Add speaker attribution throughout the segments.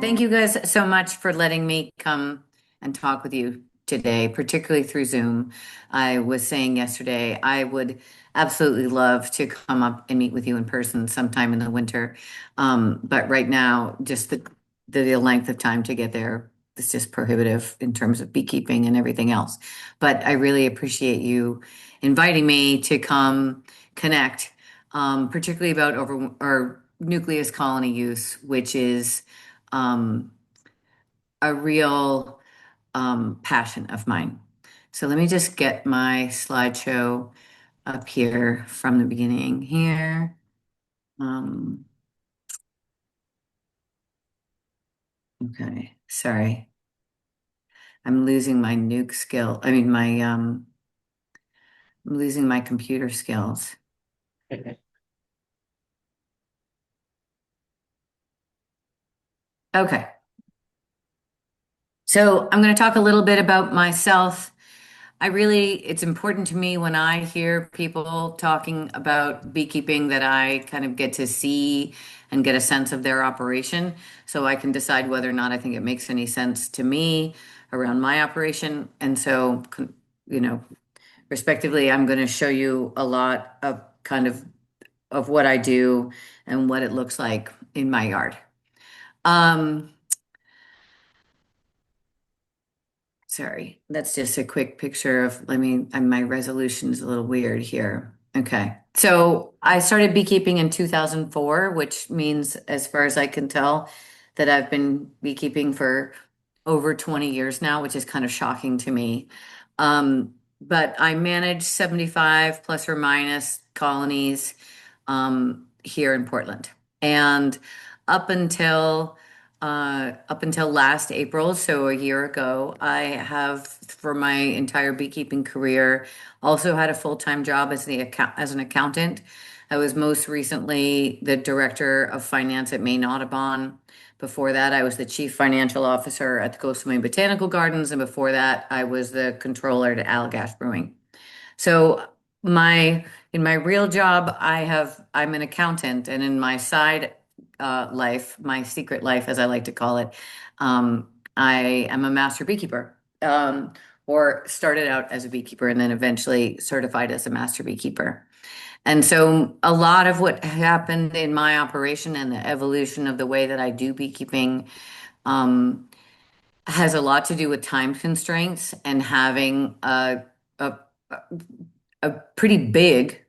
Speaker 1: Thank you guys so much for letting me come and talk with you today, particularly through Zoom. I was saying yesterday I would absolutely love to come up and meet with you in person sometime in the winter. But right now, just the length of time to get there is just prohibitive in terms of beekeeping and everything else. But I really appreciate you inviting me to come connect, particularly about over or nucleus colony use, which is um, a real passion of mine. So let me just get my slideshow up here from the beginning here. Um, okay, sorry. I'm losing my nuke skill. I'm losing my computer skills. Okay. So I'm going to talk a little bit about myself. It's important to me when I hear people talking about beekeeping that I kind of get to see and get a sense of their operation so I can decide whether or not I think it makes any sense to me around my operation. And so, you know, respectively, I'm going to show you a lot of of what I do and what it looks like in my yard. Um, Sorry, that's just a quick picture of, my resolution is a little weird here. Okay. So I started beekeeping in 2004, which means, as far as I can tell, that I've been beekeeping for over 20 years now, which is kind of shocking to me. But I manage 75 plus or minus colonies here in Portland. And up until up until last April, so a year ago, I have, for my entire beekeeping career, also had a full-time job as an accountant. I was most recently the director of finance at Maine Audubon. Before that, I was the chief financial officer at the Coastal Maine Botanical Gardens, and before that, I was the controller at Allagash Brewing. So my in my real job, I'm an accountant, and in my side life, my secret life, as I like to call it, I am a master beekeeper, or started out as a beekeeper and then eventually certified as a master beekeeper. And so a lot of what happened in my operation and the evolution of the way that I do beekeeping um, has a lot to do with time constraints and having a a pretty big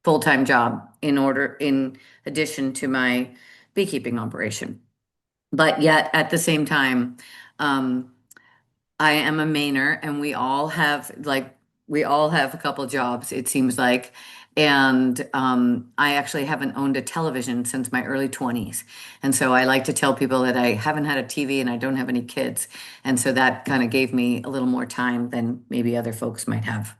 Speaker 1: full-time job in addition to my beekeeping operation. But yet at the same time, um, I am a Mainer and we all have a couple jobs, it seems like. And I actually haven't owned a television since my early 20s. And so I like to tell people that I haven't had a TV and I don't have any kids. And so that kind of gave me a little more time than maybe other folks might have.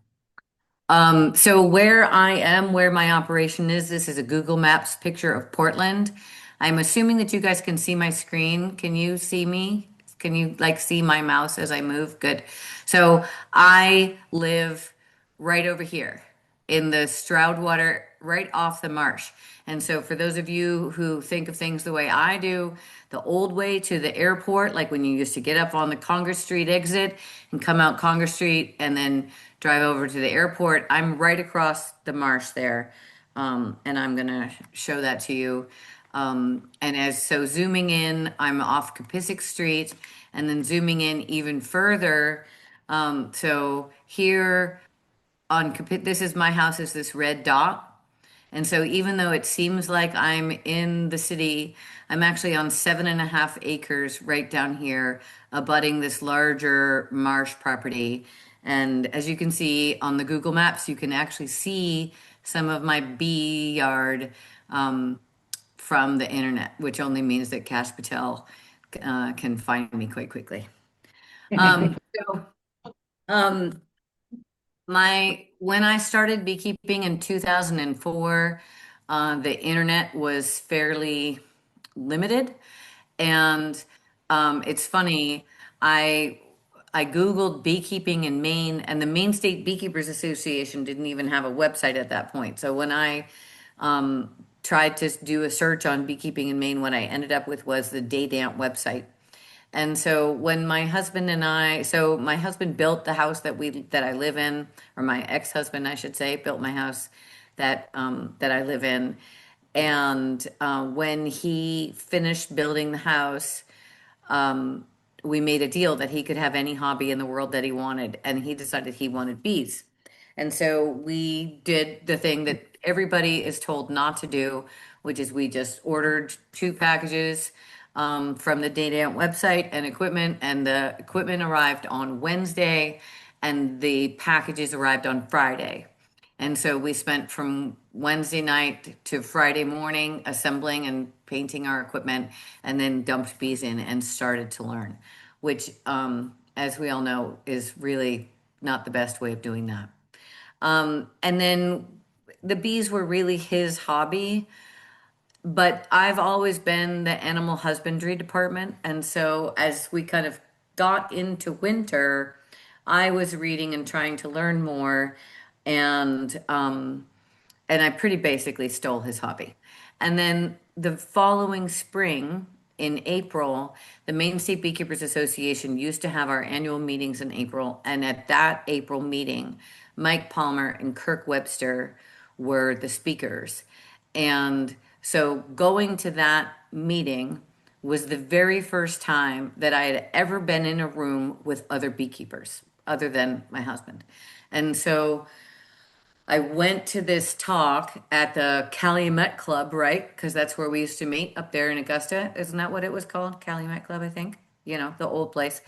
Speaker 1: So where I am, where my operation is, this is a Google Maps picture of Portland. I'm assuming that you guys can see my screen. Can you see me? Can you like see my mouse as I move? Good. So I live right over here in the Stroudwater, right off the marsh. And so for those of you who think of things the way I do, the old way to the airport, like when you used to get up on the Congress Street exit and come out Congress Street and then drive over to the airport, I'm right across the marsh there. And I'm gonna show that to you. Zooming in, I'm off Capissic Street, and then zooming in even further. So here this is my house, is this red dot. And so even though it seems like I'm in the city, I'm actually on 7.5 acres right down here, abutting this larger marsh property. And as you can see on the Google Maps, you can actually see some of my bee yard from the internet, which only means that Cash Patel can find me quite quickly. So um, when I started beekeeping in 2004, the internet was fairly limited, and it's funny. I I Googled beekeeping in Maine, and the Maine State Beekeepers Association didn't even have a website at that point. So when I tried to do a search on beekeeping in Maine, what I ended up with was the Daydamp website. And so when my husband and I, so my husband built the house that I live in, or my ex-husband, I should say, built my house that I live in. And when he finished building the house, we made a deal that he could have any hobby in the world that he wanted, and he decided he wanted bees. And so we did the thing that everybody is told not to do, which is we just ordered two packages from the Data Ant website and equipment, and the equipment arrived on Wednesday, and the packages arrived on Friday. And so we spent from Wednesday night to Friday morning assembling and painting our equipment, and then dumped bees in and started to learn, which, as we all know, is really not the best way of doing that. And then the bees were really his hobby, but I've always been the animal husbandry department. And so as we kind of got into winter, I was reading and trying to learn more. And and I pretty basically stole his hobby. And then the following spring, in April, the Maine State Beekeepers Association used to have our annual meetings in April. And at that April meeting, Mike Palmer and Kirk Webster were the speakers. And so going to that meeting was the very first time that I had ever been in a room with other beekeepers, other than my husband. And so I went to this talk at the Calumet Club, right? Because that's where we used to meet up there in Augusta. Isn't that what it was called? Calumet Club, I think. You know, the old place.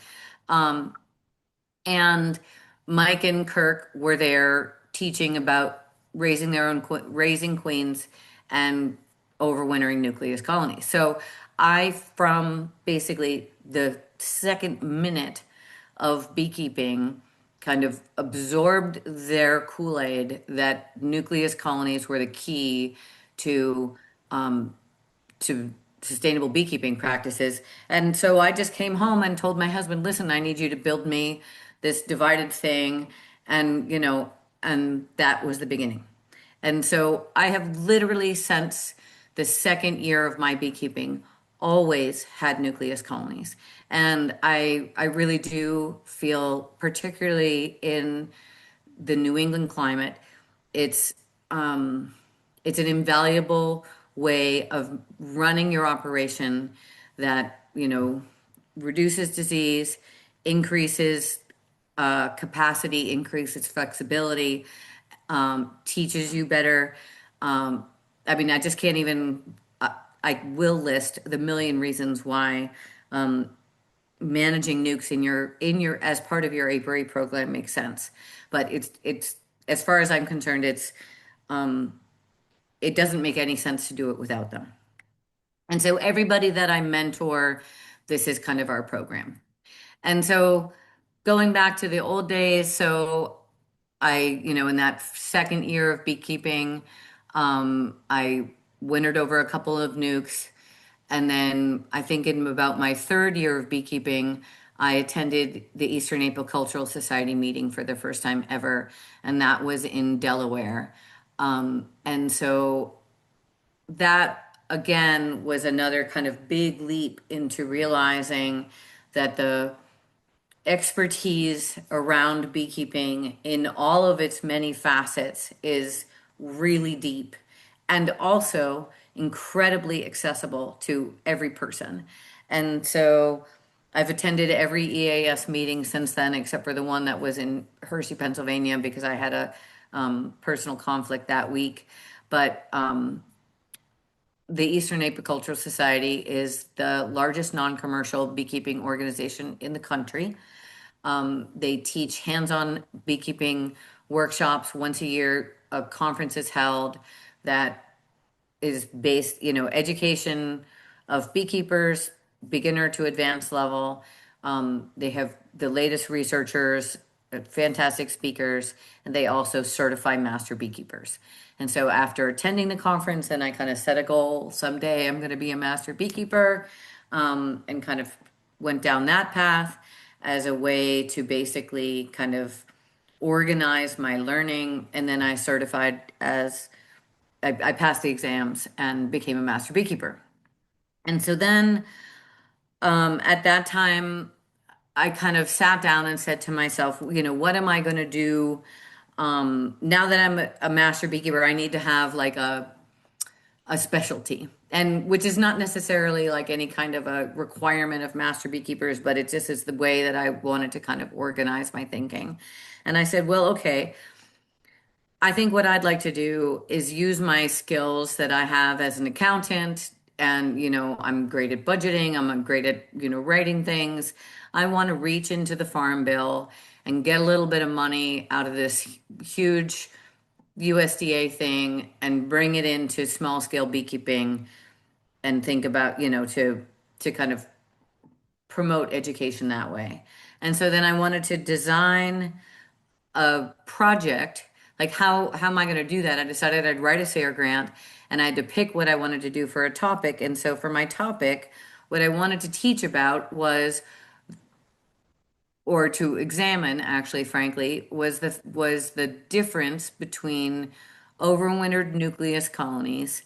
Speaker 1: Um, and Mike and Kirk were there teaching about raising queens and overwintering nucleus colonies. So I, from basically the second minute of beekeeping, kind of absorbed their Kool-Aid that nucleus colonies were the key to to sustainable beekeeping practices. And so I just came home and told my husband, listen, I need you to build me this divided thing. And, and that was the beginning. And so I have literally, since the second year of my beekeeping, always had nucleus colonies. And I really do feel, particularly in the New England climate, it's it's an invaluable way of running your operation that, reduces disease, increases capacity, increases flexibility, teaches you better. I mean, I just can't even, I will list the million reasons why managing nukes in your as part of your apiary program makes sense. But it's as far as I'm concerned, it doesn't make any sense to do it without them. And so everybody that I mentor, this is kind of our program. And so going back to the old days, so in that second year of beekeeping, I wintered over a couple of nukes. And then I think in about my third year of beekeeping, I attended the Eastern Apicultural Society meeting for the first time ever, and that was in Delaware. And so that again was another kind of big leap into realizing that the expertise around beekeeping in all of its many facets is really deep and also incredibly accessible to every person. And so I've attended every EAS meeting since then, except for the one that was in Hershey, Pennsylvania, because I had a personal conflict that week. But the Eastern Apicultural Society is the largest non-commercial beekeeping organization in the country. They teach hands-on beekeeping workshops once a year. A conference is held that is based, education of beekeepers, beginner to advanced level. They have the latest researchers, fantastic speakers, and they also certify master beekeepers. And so after attending the conference, then I kind of set a goal, someday I'm going to be a master beekeeper, and kind of went down that path as a way to basically kind of organize my learning. And then I certified I passed the exams and became a master beekeeper. And so then At that time, I kind of sat down and said to myself, what am I going to do? Now that I'm a master beekeeper, I need to have like a specialty, and which is not necessarily like any kind of a requirement of master beekeepers, but it just is the way that I wanted to kind of organize my thinking. And I said, well, okay, I think what I'd like to do is use my skills that I have as an accountant. And, I'm great at budgeting, I'm great at, writing things. I want to reach into the farm bill and get a little bit of money out of this huge USDA thing and bring it into small scale beekeeping and think about, to kind of promote education that way. And so then I wanted to design a project. Like how am I going to do that? I decided I'd write a SARE grant and I had to pick what I wanted to do for a topic. And so for my topic, what I wanted to teach about was, or to examine actually, frankly, was the difference between overwintered nucleus colonies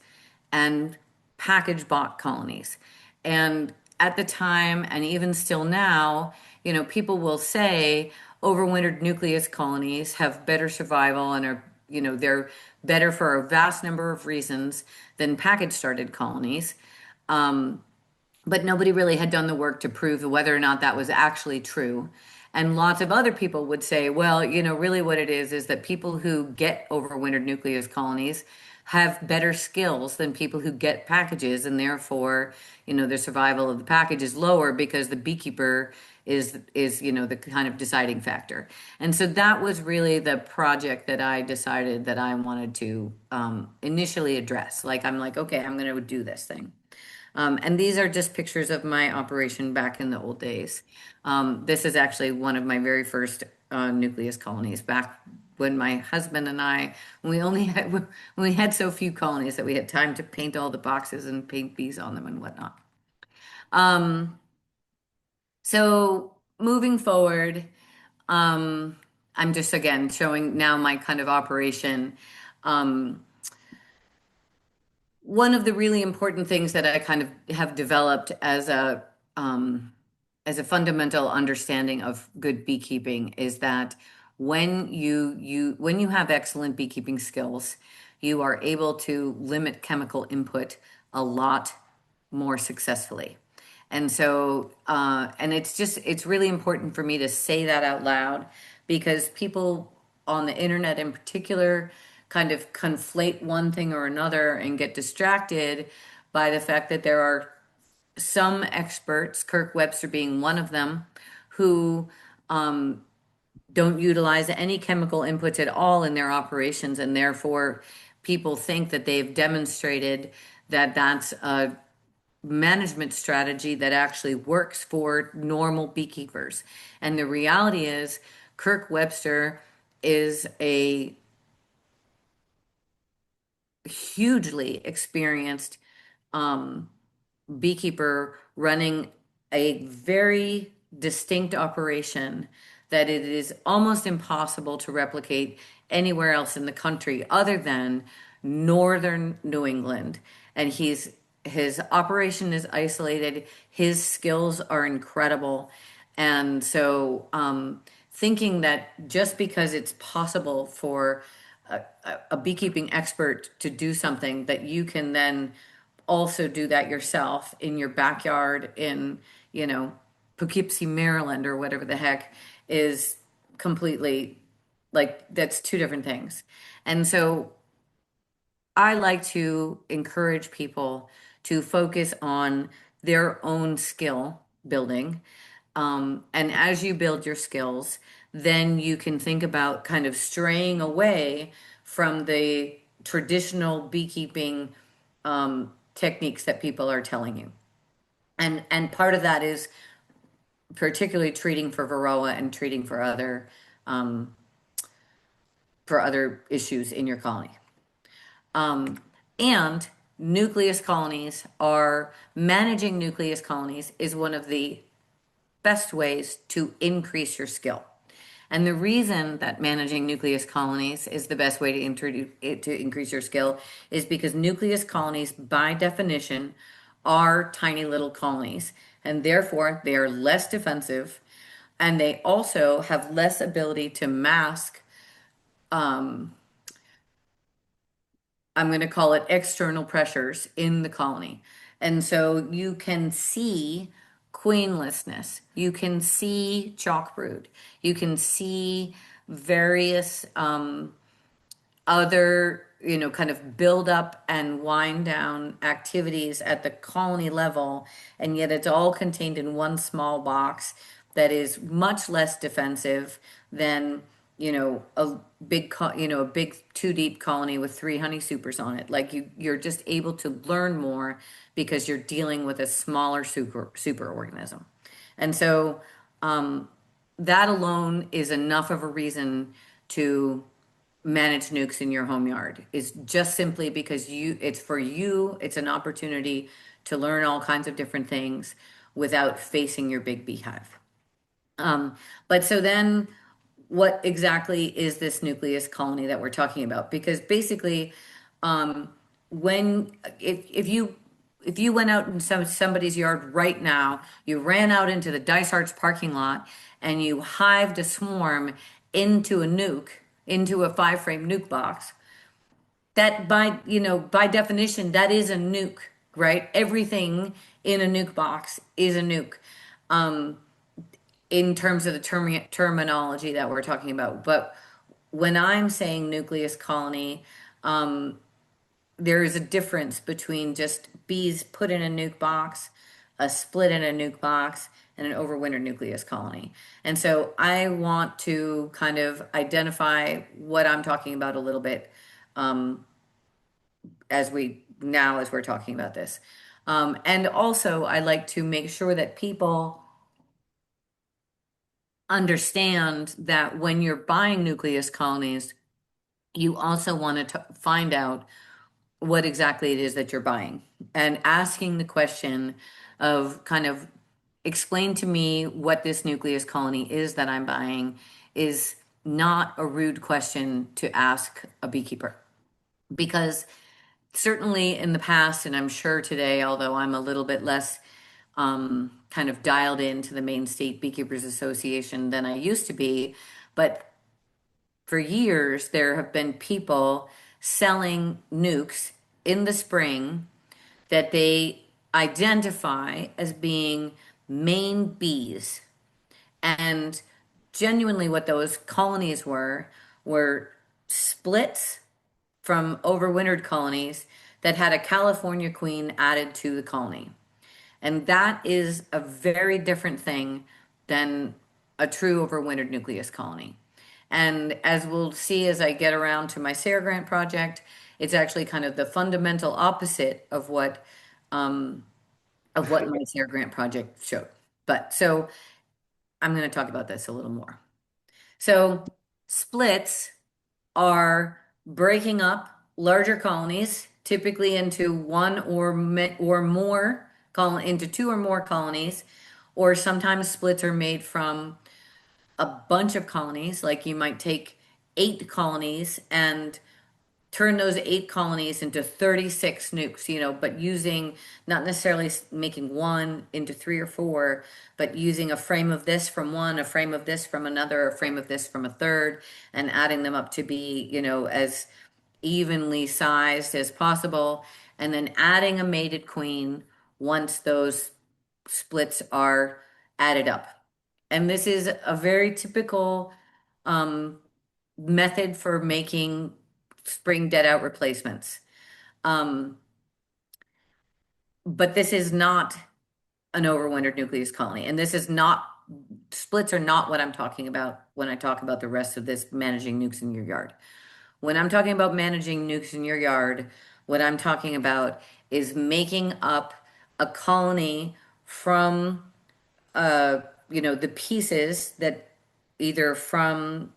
Speaker 1: and package bot colonies. And at the time, and even still now, people will say overwintered nucleus colonies have better survival and are, they're better for a vast number of reasons than package started colonies. But nobody really had done the work to prove whether or not that was actually true. And lots of other people would say, well, really what it is that people who get overwintered nucleus colonies have better skills than people who get packages, and therefore, their survival of the package is lower because the beekeeper is the kind of deciding factor. And so that was really the project that I decided that I wanted to initially address. Like I'm like, okay, I'm going to do this thing. And these are just pictures of my operation back in the old days. This is actually one of my very first nucleus colonies back when my husband and I, when we had so few colonies that we had time to paint all the boxes and paint bees on them and whatnot. Um, so moving forward, um, I'm just again showing now my kind of operation. Um, One of the really important things that I kind of have developed as a fundamental understanding of good beekeeping is that when you have excellent beekeeping skills, you are able to limit chemical input a lot more successfully. And so, and it's really important for me to say that out loud because people on the internet in particular kind of conflate one thing or another and get distracted by the fact that there are some experts, Kirk Webster being one of them, who don't utilize any chemical inputs at all in their operations, and therefore people think that they've demonstrated that that's a management strategy that actually works for normal beekeepers. And the reality is, Kirk Webster is a hugely experienced beekeeper running a very distinct operation that it is almost impossible to replicate anywhere else in the country other than northern New England. And his operation is isolated. His skills are incredible. And so thinking that just because it's possible for a beekeeping expert to do something that you can then also do that yourself in your backyard in, Poughkeepsie, Maryland, or whatever the heck is completely like that's two different things. And so I like to encourage people to focus on their own skill building. And as you build your skills, then you can think about kind of straying away from the traditional beekeeping techniques that people are telling you. And part of that is particularly treating for varroa and treating um, for other issues in your colony. And nucleus colonies are managing nucleus colonies is one of the best ways to increase your skill. And the reason that managing nucleus colonies is the best way to introduce it to increase your skill is because nucleus colonies, by definition, are tiny little colonies. and therefore they are less defensive, and they also have less ability to mask, I'm going to call it external pressures in the colony. And so you can see queenlessness, you can see chalk brood, you can see various other, kind of build up and wind down activities at the colony level, and yet it's all contained in one small box that is much less defensive than, a a big two deep colony with three honey supers on it. Like you're just able to learn more because you're dealing with a smaller super organism. And so that alone is enough of a reason to manage nukes in your home yard, is just simply because it's for you, it's an opportunity to learn all kinds of different things without facing your big beehive. But so then what exactly is this nucleus colony that we're talking about? Because basically, when if you went out in somebody's yard right now, you ran out into the Dice Arts parking lot and you hived a swarm into a nuke, into a five frame nuke box, that by definition, that is a nuke, right? Everything in a nuke box is a nuke, in terms of the terminology that we're talking about. But when I'm saying nucleus colony, there is a difference between just bees put in a nuke box, a split in a nuke box, and an overwintered nucleus colony. And so I want to kind of identify what I'm talking about a little bit, as we're talking about this. And also, I like to make sure that people understand that when you're buying nucleus colonies, you also want to find out what exactly it is that you're buying, and asking the question of kind of, explain to me what this nucleus colony is that I'm buying, is not a rude question to ask a beekeeper. Because certainly in the past, and I'm sure today, although I'm a little bit less kind of dialed into the Maine State Beekeepers Association than I used to be, but for years there have been people selling nukes in the spring that they identify as being Maine bees. And genuinely, what those colonies were splits from overwintered colonies that had a California queen added to the colony. And that is a very different thing than a true overwintered nucleus colony. And as we'll see as I get around to my SARE grant project, it's actually kind of the fundamental opposite of what my SARE grant project showed. But so I'm going to talk about this a little more. So splits are breaking up larger colonies, typically into one or more into two or more colonies, or sometimes splits are made from a bunch of colonies. Like you might take 8 colonies and turn those 8 colonies into 36 nukes, but using, not necessarily making one into 3 or 4, but using a frame of this from one, a frame of this from another, a frame of this from a third, and adding them up to be, as evenly sized as possible, and then adding a mated queen once those splits are added up. And this is a very typical um, method for making spring dead out replacements. Um, but this is not an overwintered nucleus colony. And this is not, splits are not what I'm talking about when I talk about the rest of this managing nukes in your yard. When I'm talking about managing nukes in your yard, what I'm talking about is making up a colony from, the pieces that either from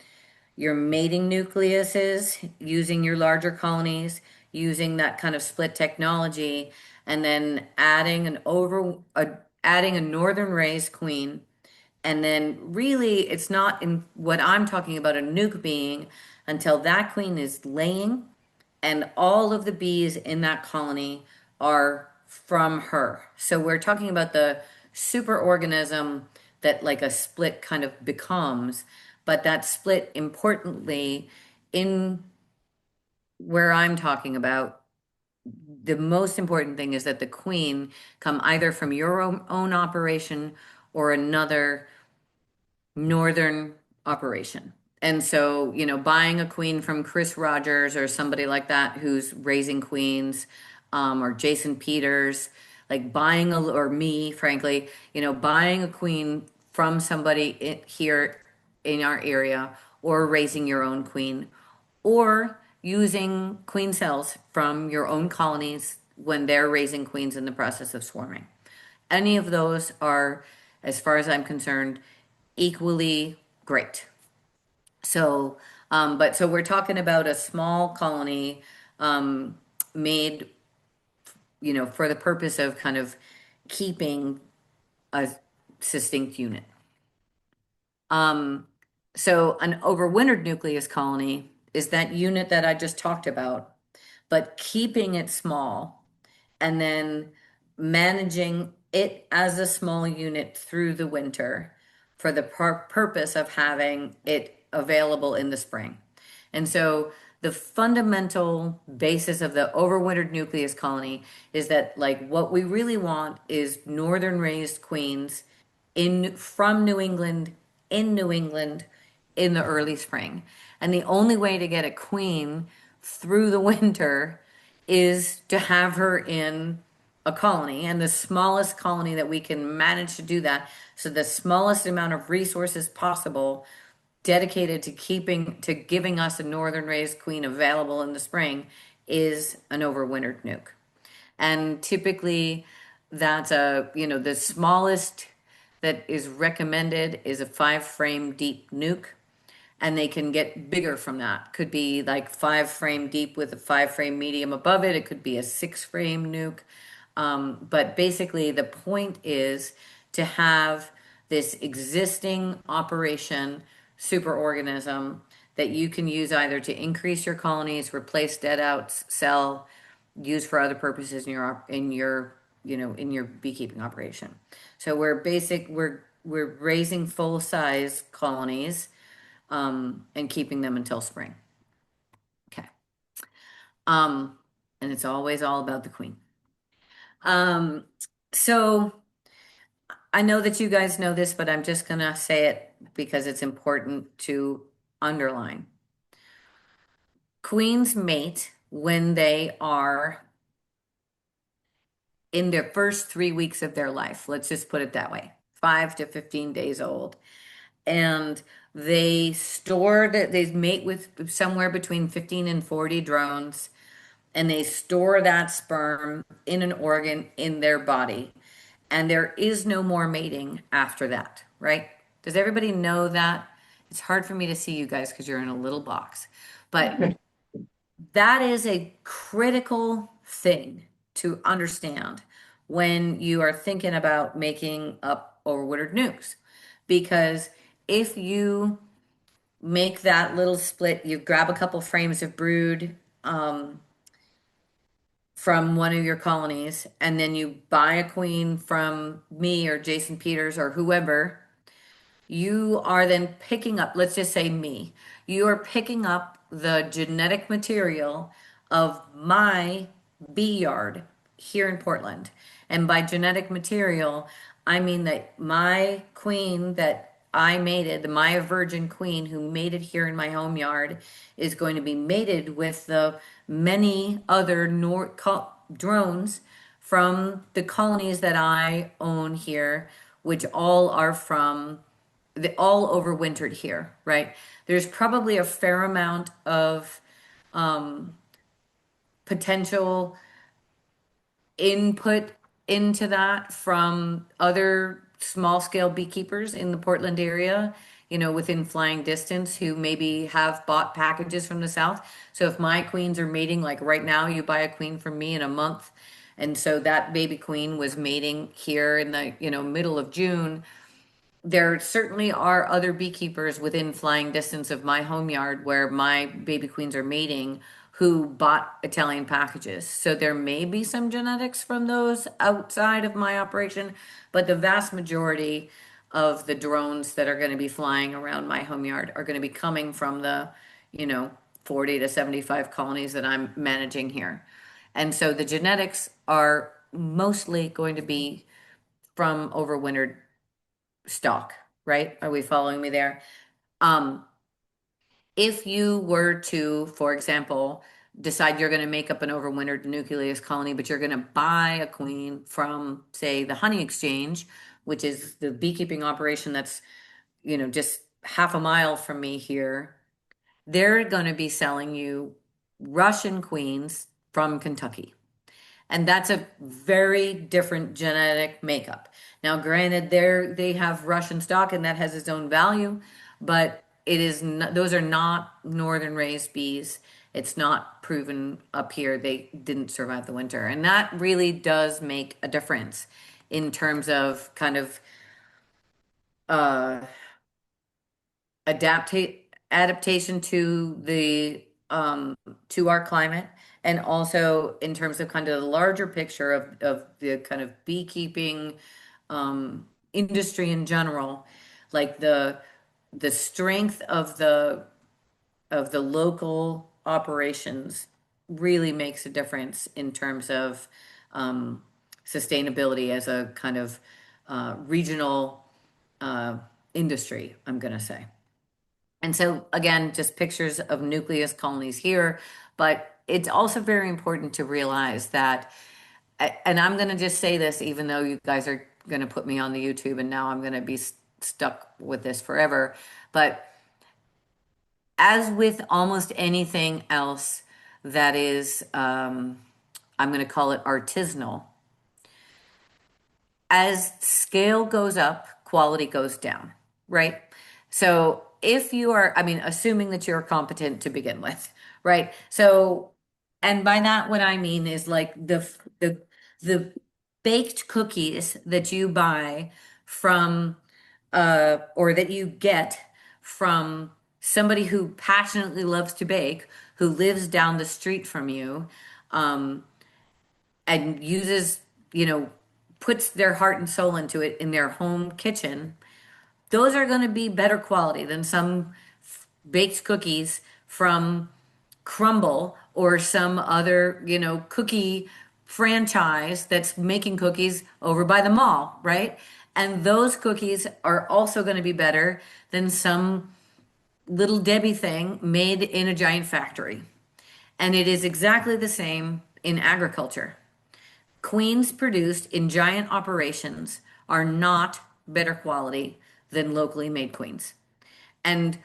Speaker 1: your mating nucleuses, using your larger colonies, using that kind of split technology, and then adding a northern raised queen. And then really it's not in what I'm talking about a nuke being until that queen is laying and all of the bees in that colony are from her. So we're talking about the superorganism that like a split kind of becomes. But that split, importantly, in where I'm talking about, the most important thing is that the queen come either from your own operation or another northern operation. And so, buying a queen from Chris Rogers or somebody like that who's raising queens, or Jason Peters, like or me, frankly, buying a queen from somebody here in our area, or raising your own queen, or using queen cells from your own colonies when they're raising queens in the process of swarming. Any of those are, as far as I'm concerned, equally great. So, so we're talking about a small colony, made, for the purpose of kind of keeping a distinct unit. Um, so an overwintered nucleus colony is that unit that I just talked about, but keeping it small and then managing it as a small unit through the winter for the purpose of having it available in the spring. And so the fundamental basis of the overwintered nucleus colony is that like what we really want is northern raised queens in from New England, in New England in the early spring. And the only way to get a queen through the winter is to have her in a colony, and the smallest colony that we can manage to do that, so the smallest amount of resources possible dedicated to giving us a northern raised queen available in the spring, is an overwintered nuke. And typically that's the smallest that is recommended is a 5 frame deep nuke, and they can get bigger from that. Could be like 5 frame deep with a 5 frame medium above it. It could be a 6 frame nuke. But basically, the point is to have this existing operation superorganism that you can use either to increase your colonies, replace dead outs, sell, use for other purposes in your beekeeping operation. So we're raising full size colonies, and keeping them until spring. Okay. Um, and it's always all about the queen. Um, so I know that you guys know this, but I'm just gonna say it because it's important to underline. Queens mate when they are in their first 3 weeks of their life. Let's just put it that way. 5 to 15 days old. And they mate with somewhere between 15 and 40 drones, and they store that sperm in an organ in their body. And there is no more mating after that, right? Does everybody know that? It's hard for me to see you guys because you're in a little box. But that is a critical thing to understand when you are thinking about making up overwintered nukes. Because if you make that little split, you grab a couple frames of brood, from one of your colonies, and then you buy a queen from me or Jason Peters or whoever, you are then picking up, let's just say me, you are picking up the genetic material of my bee yard here in Portland. And by genetic material, I mean that my queen that I mated, my virgin queen who mated here in my home yard, is going to be mated with the many other drones from the colonies that I own here, which all are from all overwintered here, right? There's probably a fair amount of potential input into that from other small scale beekeepers in the Portland area, within flying distance, who maybe have bought packages from the South. So if my queens are mating, like right now, you buy a queen from me in a month. And so that baby queen was mating here in the, middle of June. There certainly are other beekeepers within flying distance of my home yard where my baby queens are mating, who bought Italian packages. So there may be some genetics from those outside of my operation, but the vast majority of the drones that are going to be flying around my home yard are going to be coming from the, you know, 40 to 75 colonies that I'm managing here. And so the genetics are mostly going to be from overwintered stock, right? Are we following me there? Um, if you were to, for example, decide you're going to make up an overwintered nucleus colony, but you're going to buy a queen from, say, the honey exchange, which is the beekeeping operation that's, just half a mile from me here, they're going to be selling you Russian queens from Kentucky. And that's a very different genetic makeup. Now, granted, they have Russian stock and that has its own value, but it is not, those are not northern raised bees. It's not proven up here they didn't survive the winter. And that really does make a difference in terms of kind of uh adaptation to the to our climate, and also in terms of kind of the larger picture of the kind of beekeeping industry in general, like the strength of the local operations really makes a difference in terms of um, sustainability as a kind of regional uh, industry, I'm going to say. And so, again, just pictures of nucleus colonies here, but it's also very important to realize that, and I'm going to just say this, even though you guys are going to put me on the YouTube and now I'm going to be stuck with this forever. But as with almost anything else that is, I'm going to call it artisanal, as scale goes up, quality goes down, right? So if you are, I mean, assuming that you're competent to begin with, right? So, and by that, what I mean is like the baked cookies that you buy from, or that you get from somebody who passionately loves to bake, who lives down the street from you, um, and uses, you know, puts their heart and soul into it in their home kitchen, those are going to be better quality than some baked cookies from Crumble or some other, cookie franchise that's making cookies over by the mall, right? And those cookies are also going to be better than some little Debbie thing made in a giant factory. And it is exactly the same in agriculture. Queens produced in giant operations are not better quality than locally made queens. And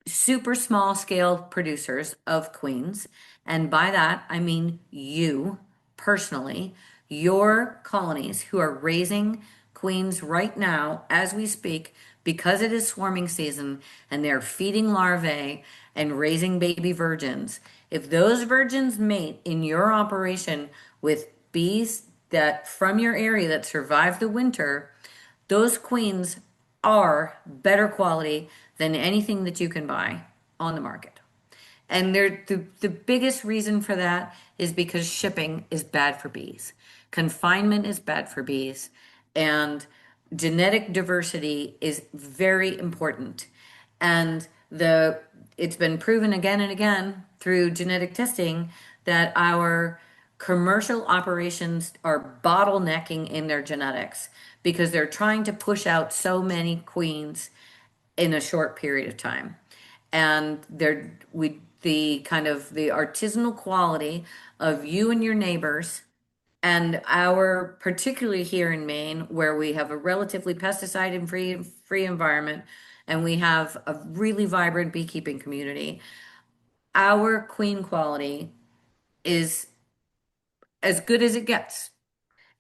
Speaker 1: super small scale producers of queens, and by that I mean you personally, your colonies who are raising queens right now as we speak, because it is swarming season and they're feeding larvae and raising baby virgins. If those virgins mate in your operation with bees that from your area that survive the winter, those queens are better quality than anything that you can buy on the market. And the biggest reason for that is because shipping is bad for bees. Confinement is bad for bees. And genetic diversity is very important. And it's been proven again and again through genetic testing that our commercial operations are bottlenecking in their genetics because they're trying to push out so many queens in a short period of time. And the kind of the artisanal quality of you and your neighbors, and our, particularly here in Maine, where we have a relatively pesticide and free environment, and we have a really vibrant beekeeping community, our queen quality is as good as it gets.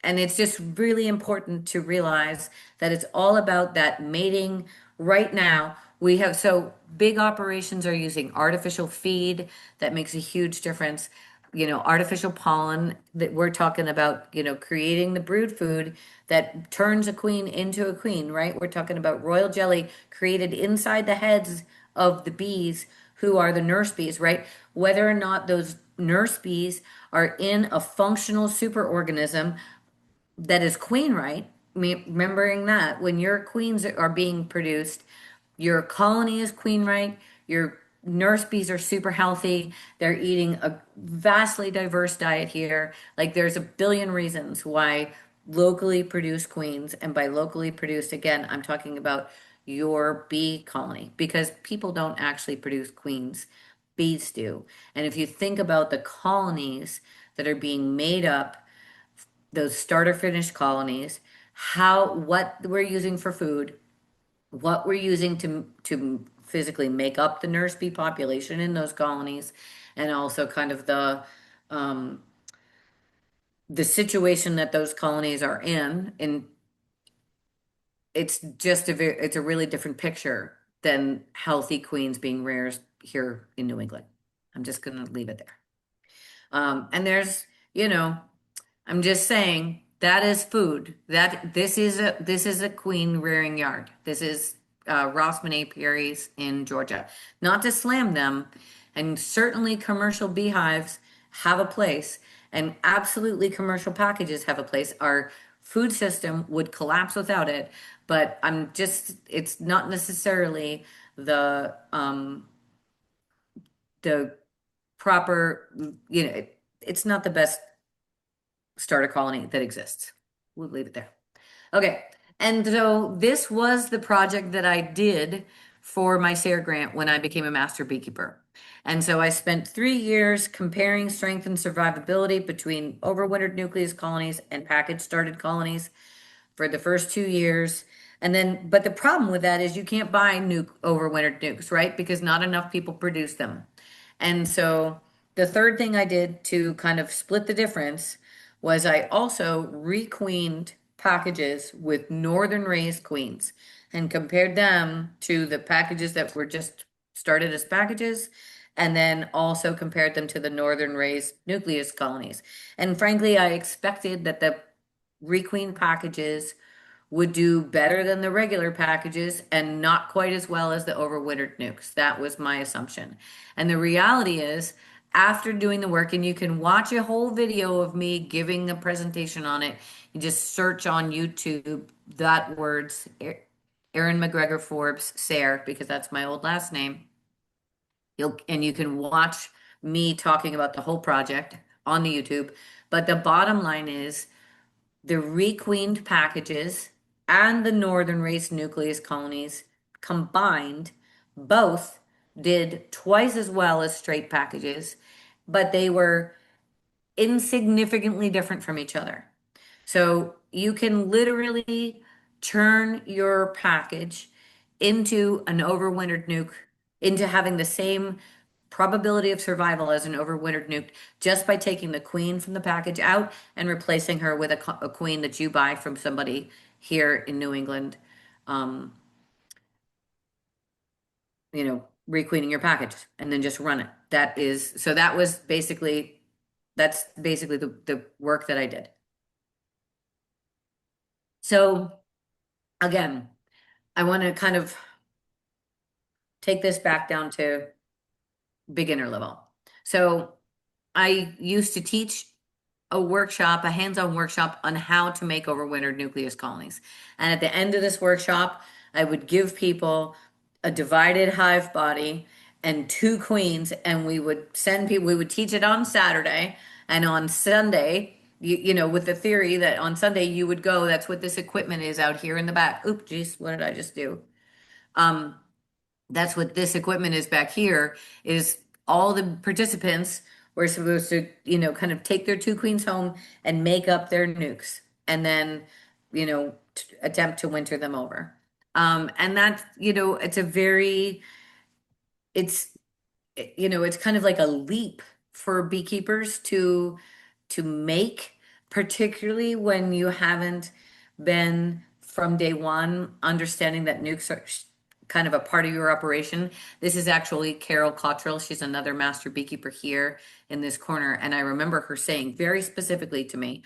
Speaker 1: And it's just really important to realize that it's all about that mating right now. We have so big operations are using artificial feed that makes a huge difference. Artificial pollen that we're talking about, creating the brood food that turns a queen into a queen, right? We're talking about royal jelly created inside the heads of the bees who are the nurse bees, right? Whether or not those nurse bees are in a functional superorganism that is queen right, remembering that when your queens are being produced, your colony is queen right, your nurse bees are super healthy, they're eating a vastly diverse diet here. Like there's a billion reasons why locally produced queens, and by locally produced, again, I'm talking about your bee colony, because people don't actually produce queens, bees do. And if you think about the colonies that are being made up, those starter finish colonies, how what we're using for food, what we're using to physically make up the nurse bee population in those colonies, and also kind of um, the situation that those colonies are in, and it's just it's a really different picture than healthy queens being reared here in New England. I'm just going to leave it there. And there's, you know, I'm just saying that is food. That this is a queen rearing yard. This is Rossman Apiaries in Georgia. Not to slam them, and certainly commercial beehives have a place, and absolutely commercial packages have a place. Our food system would collapse without it, but it's not necessarily the proper, it's not the best starter colony that exists. We'll leave it there. Okay. And so this was the project that I did for my SARE grant when I became a master beekeeper. And so I spent 3 years comparing strength and survivability between overwintered nucleus colonies and package started colonies for the first 2 years. And then, but the problem with that is you can't buy overwintered nukes, right? Because not enough people produce them. And so the third thing I did to kind of split the difference was I also requeened packages with northern raised queens and compared them to the packages that were just started as packages, and then also compared them to the northern raised nucleus colonies. And frankly, I expected that the requeen packages would do better than the regular packages and not quite as well as the overwintered nukes. That was my assumption. And the reality is, after doing the work, and you can watch a whole video of me giving a presentation on it, you just search on YouTube that words, Erin McGregor Forbes Sayre, because that's my old last name. You can watch me talking about the whole project on the YouTube. But the bottom line is, the requeened packages and the northern race nucleus colonies combined both did twice as well as straight packages, but they were insignificantly different from each other. So you can literally turn your package into an overwintered nuke, into having the same probability of survival as an overwintered nuke, just by taking the queen from the package out and replacing her with a queen that you buy from somebody here in New England. Um, requeening your package and then just run it. That's basically the work that I did. So again, I want to kind of take this back down to beginner level. So I used to teach a hands-on workshop on how to make overwintered nucleus colonies. And at the end of this workshop, I would give people a divided hive body and two queens, and we would teach it on Saturday, and on Sunday, with the theory that on Sunday you would go, that's what this equipment is out here in the back. Oop, geez, what did I just do? That's what this equipment is back here, is all the participants were supposed to, kind of take their two queens home and make up their nukes, and then, attempt to winter them over. And that's, it's, it's kind of like a leap for beekeepers to make, particularly when you haven't been from day one understanding that nukes are kind of a part of your operation. This is actually Carol Cottrell. She's another master beekeeper here in this corner. And I remember her saying very specifically to me,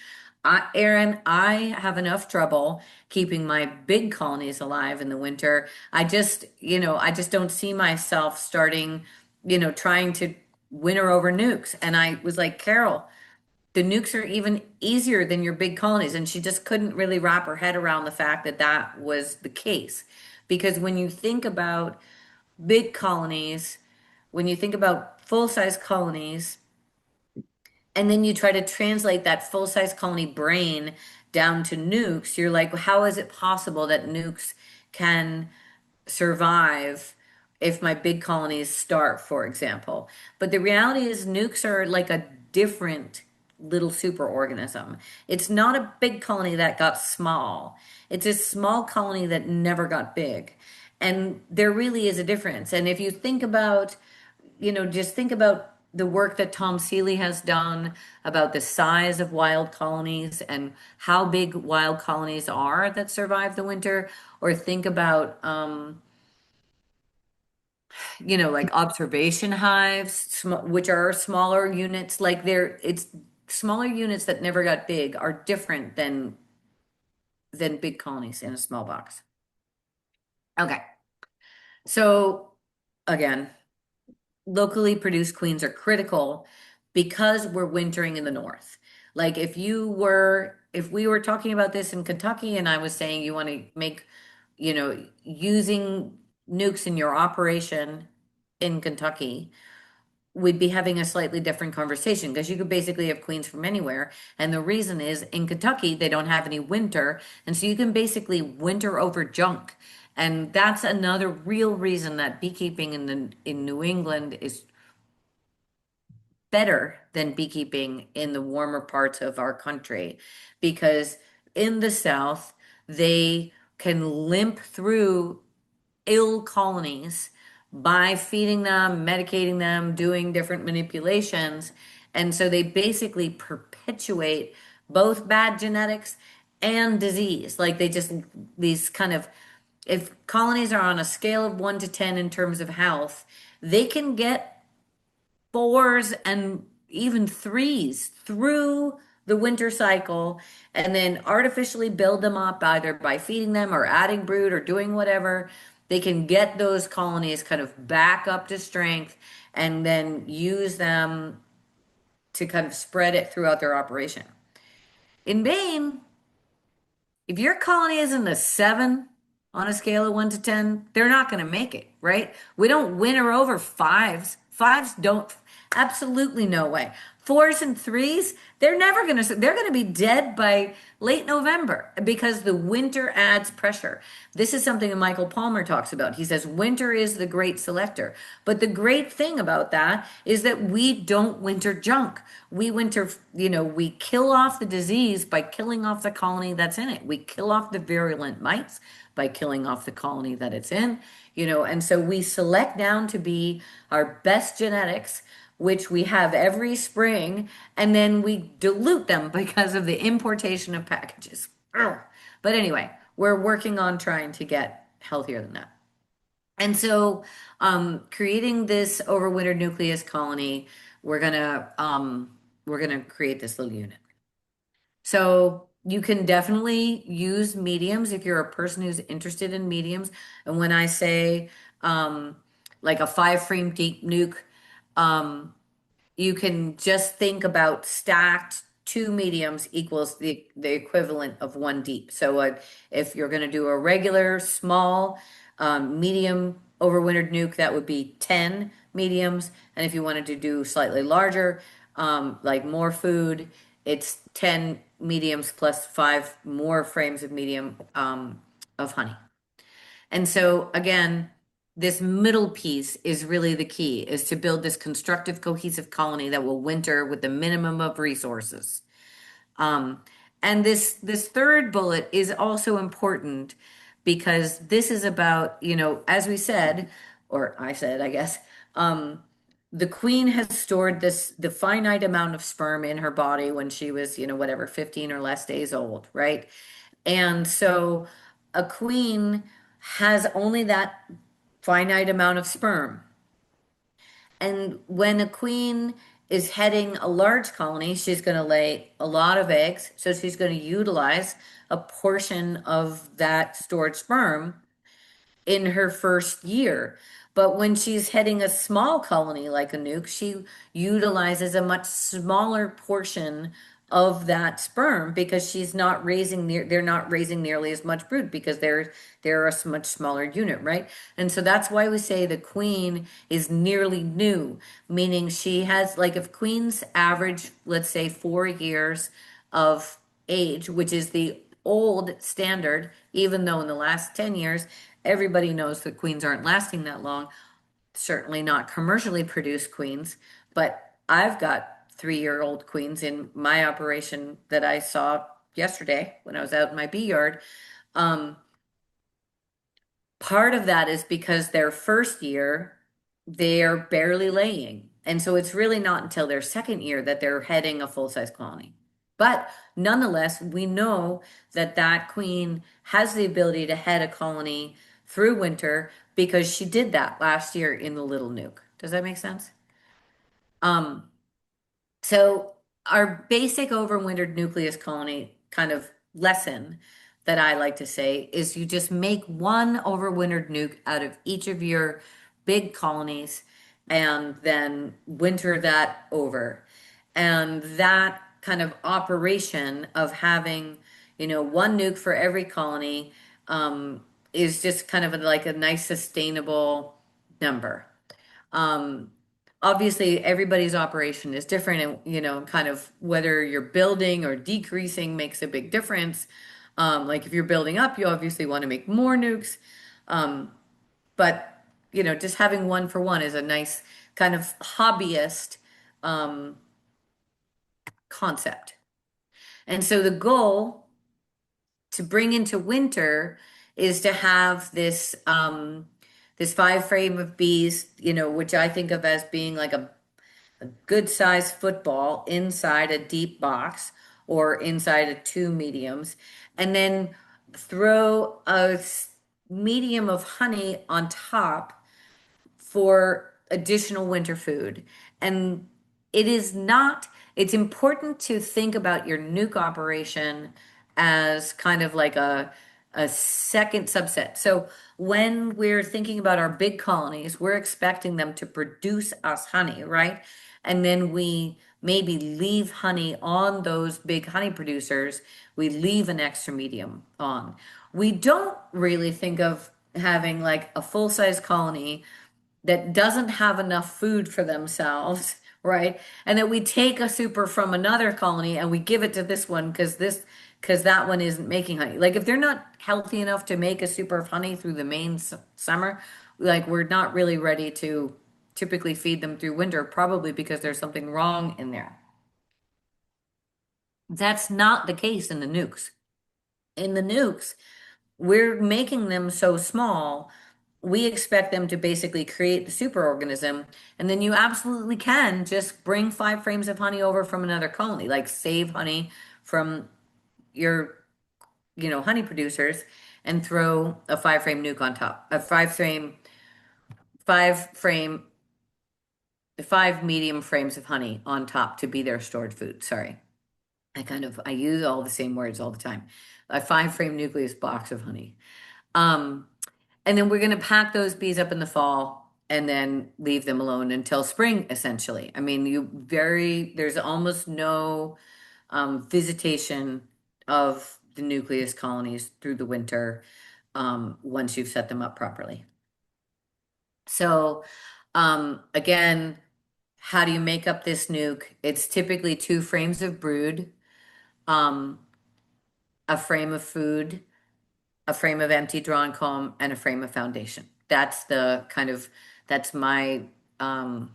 Speaker 1: Erin, I have enough trouble keeping my big colonies alive in the winter. I just don't see myself starting, trying to winter over nukes. And I was like, Carol, the nukes are even easier than your big colonies. And she just couldn't really wrap her head around the fact that that was the case. Because when you think about big colonies, when you think about full-size colonies, and then you try to translate that full-size colony brain down to nukes, you're like, how is it possible that nukes can survive if my big colonies start, for example? But the reality is nukes are like a different little superorganism. It's not a big colony that got small. It's a small colony that never got big. And there really is a difference. And if you think about, just think about the work that Tom Seeley has done about the size of wild colonies and how big wild colonies are that survive the winter, or think about, like observation hives, which are smaller units, like it's smaller units that never got big are different than big colonies in a small box. Okay. So again, locally produced queens are critical because we're wintering in the north. Like if we were talking about this in Kentucky and I was saying you want to make, using nukes in your operation in Kentucky, we'd be having a slightly different conversation because you could basically have queens from anywhere. And the reason is in Kentucky, they don't have any winter. And so you can basically winter over junk. And that's another real reason that beekeeping in New England is better than beekeeping in the warmer parts of our country because in the South, they can limp through ill colonies by feeding them, medicating them, doing different manipulations. And so they basically perpetuate both bad genetics and disease. Like they just, these kind of, if colonies are on a scale of 1 to 10 in terms of health, they can get fours and even threes through the winter cycle and then artificially build them up either by feeding them or adding brood or doing whatever. They can get those colonies kind of back up to strength and then use them to kind of spread it throughout their operation. In Maine, if your colony is in a 7 on a scale of 1 to 10, they're not going to make it, right? We don't winter over fives. Fives don't, absolutely no way. Fours and threes, they're going to be dead by late November because the winter adds pressure. This is something that Michael Palmer talks about. He says winter is the great selector. But the great thing about that is that we don't winter junk. We winter, we kill off the disease by killing off the colony that's in it. We kill off the virulent mites by killing off the colony that it's in, and so we select down to be our best genetics, which we have every spring, and then we dilute them because of the importation of packages. Ugh. But anyway, we're working on trying to get healthier than that. And so, creating this overwintered nucleus colony, we're gonna create this little unit. So you can definitely use mediums if you're a person who's interested in mediums. And when I say like a 5 frame deep nuke, um, you can just think about stacked two mediums equals the equivalent of one deep. So if you're going to do a regular small medium overwintered nuke, that would be 10 mediums. And if you wanted to do slightly larger, like more food, it's 10 mediums plus 5 more frames of medium of honey. And so again, this middle piece is really the key, is to build this constructive, cohesive colony that will winter with the minimum of resources. Um, and this third bullet is also important because this is about, as we said, or I said, I guess, the queen has stored the finite amount of sperm in her body when she was, whatever, 15 or less days old, right? And so a queen has only that finite amount of sperm. And when a queen is heading a large colony, she's going to lay a lot of eggs. So she's going to utilize a portion of that stored sperm in her first year. But when she's heading a small colony like a nuke, she utilizes a much smaller portion of that sperm because they're not raising nearly as much brood because they're a much smaller unit, right? And so that's why we say the queen is nearly new, meaning she has, like, if queens average, let's say, 4 years of age, which is the old standard, even though in the last 10 years, everybody knows that queens aren't lasting that long, certainly not commercially produced queens. But I've got 3-year-old queens in my operation that I saw yesterday when I was out in my bee yard. Um, Part of that is because their first year, they're barely laying. And so it's really not until their second year that they're heading a full-size colony. But nonetheless, we know that that queen has the ability to head a colony through winter because she did that last year in the little nuke. Does that make sense? Um, so our basic overwintered nucleus colony kind of lesson that I like to say is you just make one overwintered nuke out of each of your big colonies and then winter that over. And that kind of operation of having, one nuke for every colony, is just kind of like a nice sustainable number. Um, Obviously, everybody's operation is different, and kind of whether you're building or decreasing makes a big difference. Like if you're building up, you obviously want to make more nukes. Um, but just having one for one is a nice kind of hobbyist um, concept. And so the goal to bring into winter is to have this 5 frame of bees, which I think of as being like a good sized football inside a deep box or inside of two mediums, and then throw medium of honey on top for additional winter food. And it is not, it's important to think about your nuke operation as kind of like a second subset. So when we're thinking about our big colonies, we're expecting them to produce us honey, right? And then we maybe leave honey on those big honey producers. We leave an extra medium on. We don't really think of having like a full-size colony that doesn't have enough food for themselves, right? And that we take a super from another colony and we give it to this one because that one isn't making honey. Like if they're not healthy enough to make a super of honey through the Maine summer, like we're not really ready to typically feed them through winter, probably because there's something wrong in there. That's not the case in the nukes. In the nukes, we're making them so small, we expect them to basically create the superorganism, and then you absolutely can just bring 5 frames of honey over from another colony, like save honey from your, honey producers, and throw a 5 frame nuke on top, a 5 frame, 5 medium frames of honey on top to be their stored food. Sorry. I use all the same words all the time. A 5 frame nucleus box of honey. Um, and then we're going to pack those bees up in the fall and then leave them alone until spring, essentially. I mean, there's almost no visitation of the nucleus colonies through the winter once you've set them up properly. So, again, how do you make up this nuke? It's typically 2 frames of brood, um, a frame of food, a frame of empty drawn comb, and a frame of foundation. That's my um,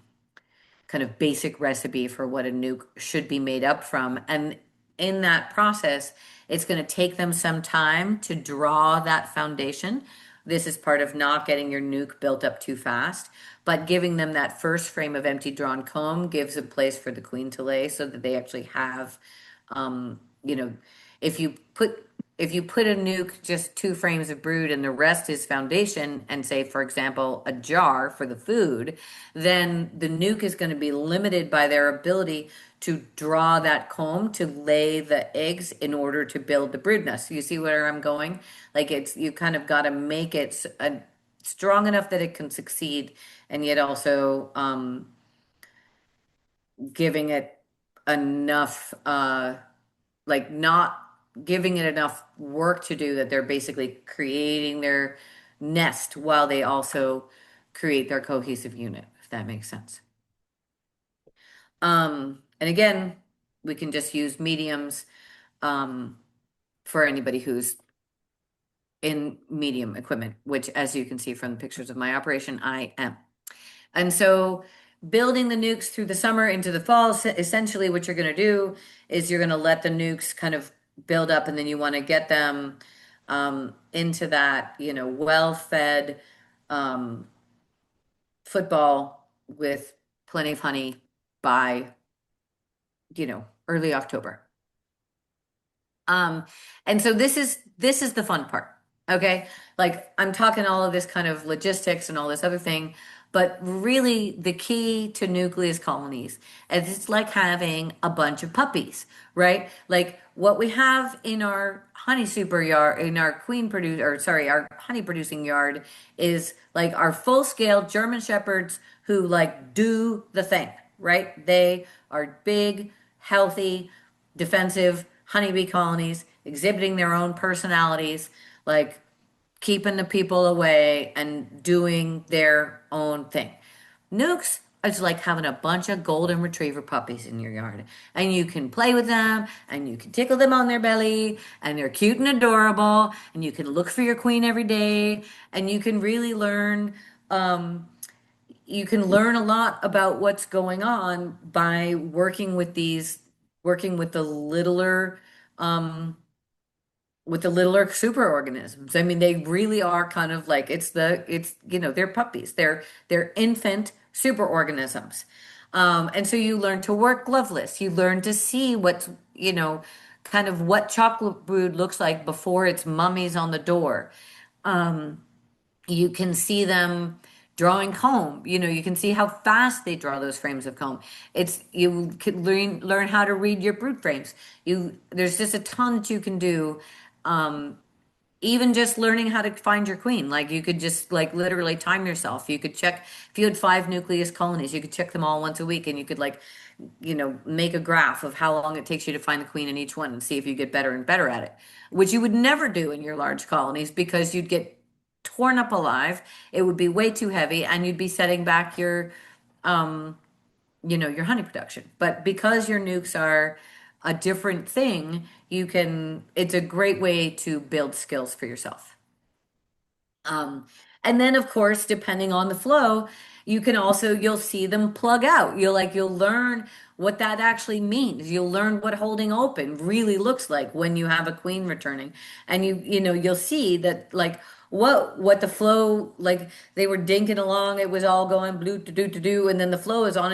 Speaker 1: kind of basic recipe for what a nuke should be made up from. And in that process, it's going to take them some time to draw that foundation. This is part of not getting your nuke built up too fast, but giving them that first frame of empty drawn comb gives a place for the queen to lay so that they actually have, um, you know, if you put if you put a nuke just two frames of brood and the rest is foundation, and say, for example, a jar for the food, then the nuke is going to be limited by their ability to draw that comb to lay the eggs in order to build the brood nest. You see where I'm going? Like it's, you kind of got to make it strong enough that it can succeed, and yet also giving it enough, like not giving it enough work to do that they're basically creating their nest while they also create their cohesive unit, if that makes sense. And again, we can just use mediums um, for anybody who's in medium equipment, which, as you can see from the pictures of my operation, I am. And so building the nukes through the summer into the fall, essentially what you're going to do is you're going to let the nukes kind of build up, and then you want to get them into that, well-fed um, football with plenty of honey by, early October. Um, and so this is the fun part. Okay. Like I'm talking all of this kind of logistics and all this other thing, but really the key to nucleus colonies is it's like having a bunch of puppies, right? Like what we have in our honey super yard, in our queen produce, or sorry, our honey producing yard is like our full scale German shepherds who like do the thing, right? They are big, healthy, defensive honeybee colonies, exhibiting their own personalities, like keeping the people away and doing their own thing. Nukes is like having a bunch of golden retriever puppies in your yard, and you can play with them, and you can tickle them on their belly, and they're cute and adorable, and you can look for your queen every day, and you can really learn. You can learn a lot about what's going on by working um, with the littler superorganisms. I mean, they really are kind of like they're puppies. They're infant superorganisms. And so you learn to work gloveless. You learn to see kind of what chocolate brood looks like before its mummy's on the door. You can see them drawing comb. You can see how fast they draw those frames of comb. You can learn how to read your brood frames. There's just a ton that you can do. Even just learning how to find your queen. Like you could just like literally time yourself. You could check if you had 5 nucleus colonies, you could check them all once a week, and you could like, make a graph of how long it takes you to find the queen in each one and see if you get better and better at it, which you would never do in your large colonies because you'd get torn up alive. It would be way too heavy, and you'd be setting back your honey production. But because your nukes are a different thing, it's a great way to build skills for yourself. Um, and then of course, depending on the flow, you'll see them plug out. You'll learn what that actually means. You'll learn what holding open really looks like when you have a queen returning. And you'll see that like what the flow, like they were dinking along, it was all going blue to do to do, and then the flow is on,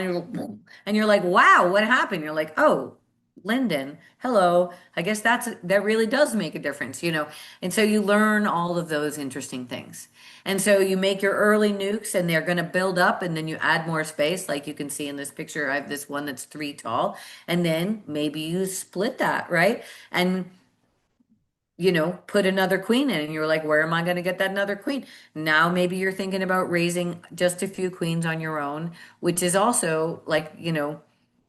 Speaker 1: and you're like, wow, what happened? You're like, oh, Linden, hello. I guess that really does make a difference. And so you learn all of those interesting things. And so you make your early nukes, and they're going to build up, and then you add more space. Like you can see in this picture, I have this one that's 3 tall, and then maybe you split that, right? And put another queen in, and you're like, where am I going to get that another queen? Now maybe you're thinking about raising just a few queens on your own, which is also like,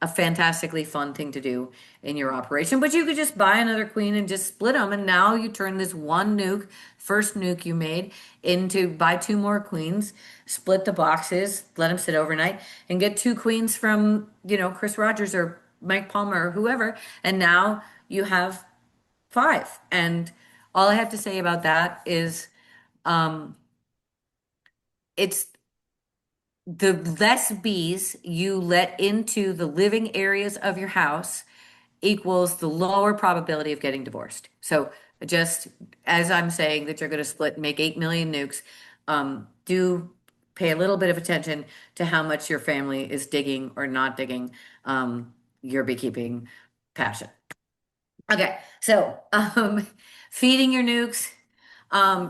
Speaker 1: a fantastically fun thing to do in your operation. But you could just buy another queen and just split them, and now you turn this one nuke, first nuke you made, into buy 2 more queens, split the boxes, let them sit overnight, and get 2 queens from, Chris Rogers or Mike Palmer or whoever, and now you have 5. And all I have to say about that is it's the less bees you let into the living areas of your house equals the lower probability of getting divorced. So just as I'm saying that you're going to split and make 8 million nukes, do pay a little bit of attention to how much your family is digging or not digging your beekeeping passion. Okay, so feeding your nukes.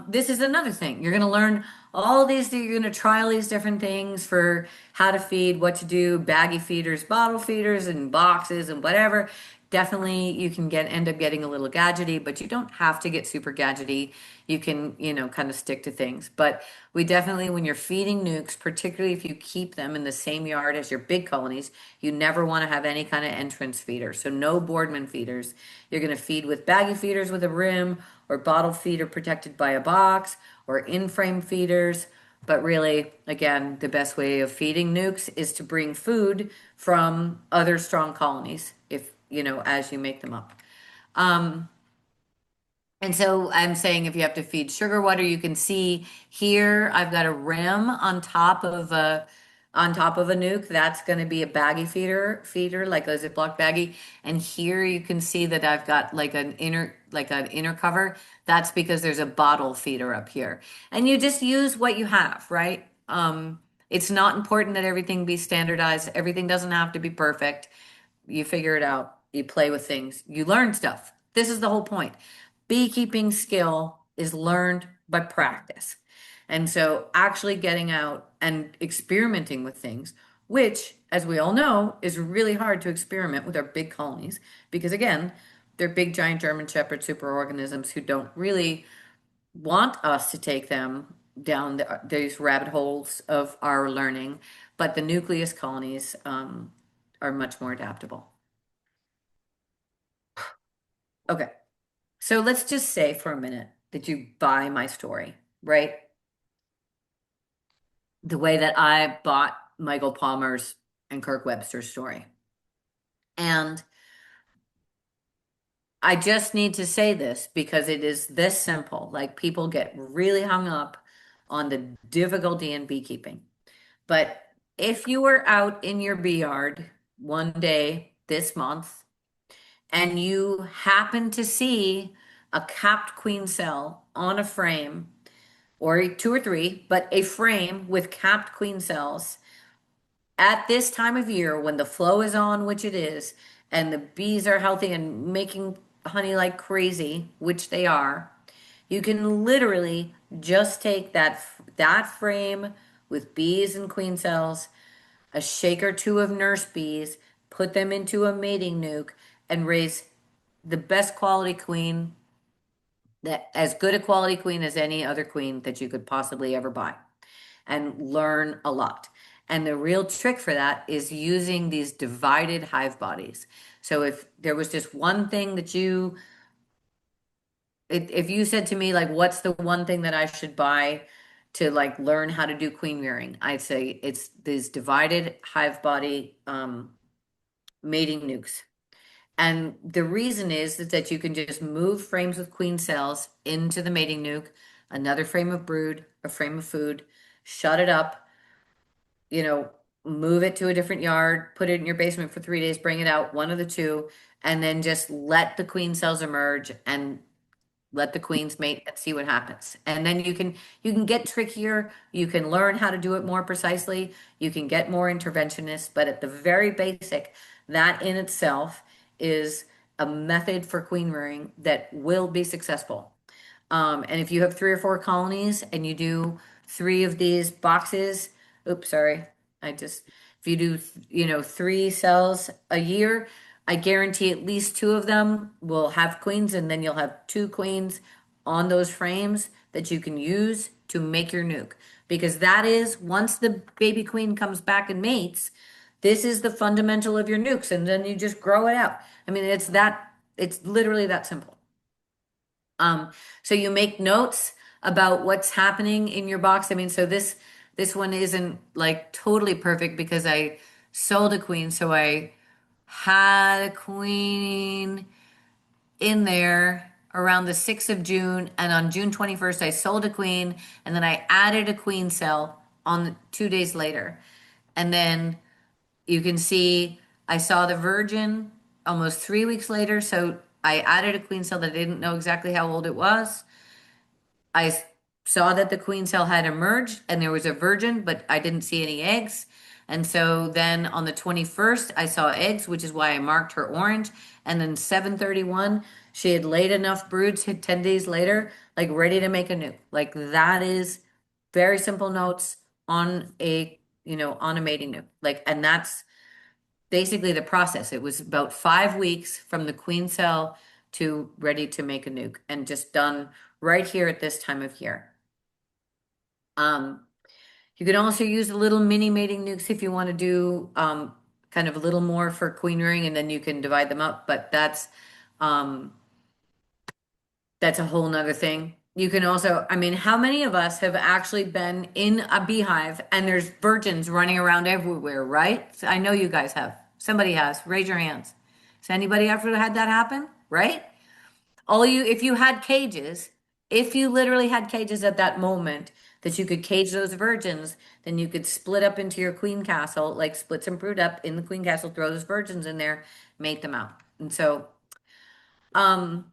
Speaker 1: This is another thing. You're going to learn all these, you're going to try all these different things for how to feed, what to do, baggy feeders, bottle feeders, and boxes and whatever. Definitely you can end up getting a little gadgety, but you don't have to get super gadgety. You can, kind of stick to things. But we definitely, when you're feeding nukes, particularly if you keep them in the same yard as your big colonies, you never want to have any kind of entrance feeder. So no Boardman feeders. You're going to feed with baggy feeders with a rim or bottle feeder protected by a box or in-frame feeders. But really, again, the best way of feeding nukes is to bring food from other strong colonies if, as you make them up. Um, and so I'm saying if you have to feed sugar water, you can see here I've got a rim on top of a nuke. That's going to be a baggy feeder like a Ziploc baggie. And here you can see that I've got like an inner cover. That's because there's a bottle feeder up here. And you just use what you have, right? It's not important that everything be standardized. Everything doesn't have to be perfect. You figure it out, you play with things, you learn stuff. This is the whole point. Beekeeping skill is learned by practice. And so actually getting out and experimenting with things, which, as we all know, is really hard to experiment with our big colonies because, again, they're big, giant German Shepherd superorganisms who don't really want us to take them down these rabbit holes of our learning. But the nucleus colonies are much more adaptable. Okay. So let's just say for a minute that you buy my story, right? The way that I bought Michael Palmer's and Kirk Webster's story. And I just need to say this because it is this simple. Like people get really hung up on the difficulty in beekeeping. But if you were out in your bee yard one day this month and you happen to see a capped queen cell on a frame or two or three, but a frame with capped queen cells at this time of year when the flow is on, which it is, and the bees are healthy and making honey like crazy, which they are, you can literally just take that frame with bees and queen cells, a shake or two of nurse bees, put them into a mating nuke, and raise the best quality queen, that as good a quality queen as any other queen that you could possibly ever buy, and learn a lot. And the real trick for that is using these divided hive bodies. So if there was just one thing that if you said to me, like, what's the one thing that I should buy to like learn how to do queen rearing? I'd say it's these divided hive body mating nukes. And the reason is that you can just move frames with queen cells into the mating nuke, another frame of brood, a frame of food, shut it up, you know, move it to a different yard, put it in your basement for 3 days, bring it out, one of the two, and then just let the queen cells emerge and let the queens mate and see what happens. And then you can get trickier, you can learn how to do it more precisely, you can get more interventionist, but at the very basic, that in itself is a method for queen rearing that will be successful. And if you have three or four colonies and you do three of these boxes, oops, sorry, if you do, three cells a year, I guarantee at least two of them will have queens, and then you'll have two queens on those frames that you can use to make your nuke. Because that is, once the baby queen comes back and mates, this is the fundamental of your nukes, and then you just grow it out. I mean, it's literally that simple. So you make notes about what's happening in your box. I mean, so this one isn't like totally perfect because I sold a queen, so I had a queen in there around the 6th of June, and on June 21st I sold a queen, and then I added a queen cell on 2 days later. And then you can see I saw the virgin almost 3 weeks later, so I added a queen cell that I didn't know exactly how old it was. I saw that the queen cell had emerged and there was a virgin, but I didn't see any eggs. And so then on the 21st, I saw eggs, which is why I marked her orange. And then 7:31, she had laid enough broods 10 days later, like ready to make a nuke. Like that is very simple notes on on a mating nuke. Like, and that's basically the process. It was about 5 weeks from the queen cell to ready to make a nuke and just done right here at this time of year. Um, you can also use the little mini mating nukes if you want to do kind of a little more for queen rearing, and then you can divide them up. But um, that's a whole nother thing. You can also, I mean, how many of us have actually been in a beehive and there's virgins running around everywhere, right? So I know you guys have. Somebody has. Raise your hands. Has anybody ever had that happen? Right? If you had cages, if you literally had cages at that moment that you could cage those virgins, then you could split up into your queen castle, like split some brood up in the queen castle, throw those virgins in there, mate them out. And so, um,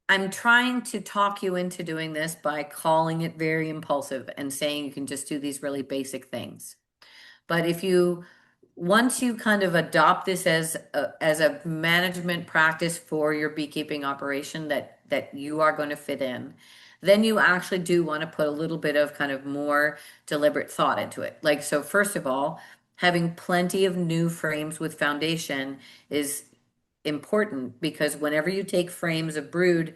Speaker 1: I'm trying to talk you into doing this by calling it very impulsive and saying you can just do these really basic things. But once you kind of adopt this as a management practice for your beekeeping operation that you are going to fit in, then you actually do want to put a little bit of kind of more deliberate thought into it. Like, so first of all, having plenty of new frames with foundation is important because whenever you take frames of brood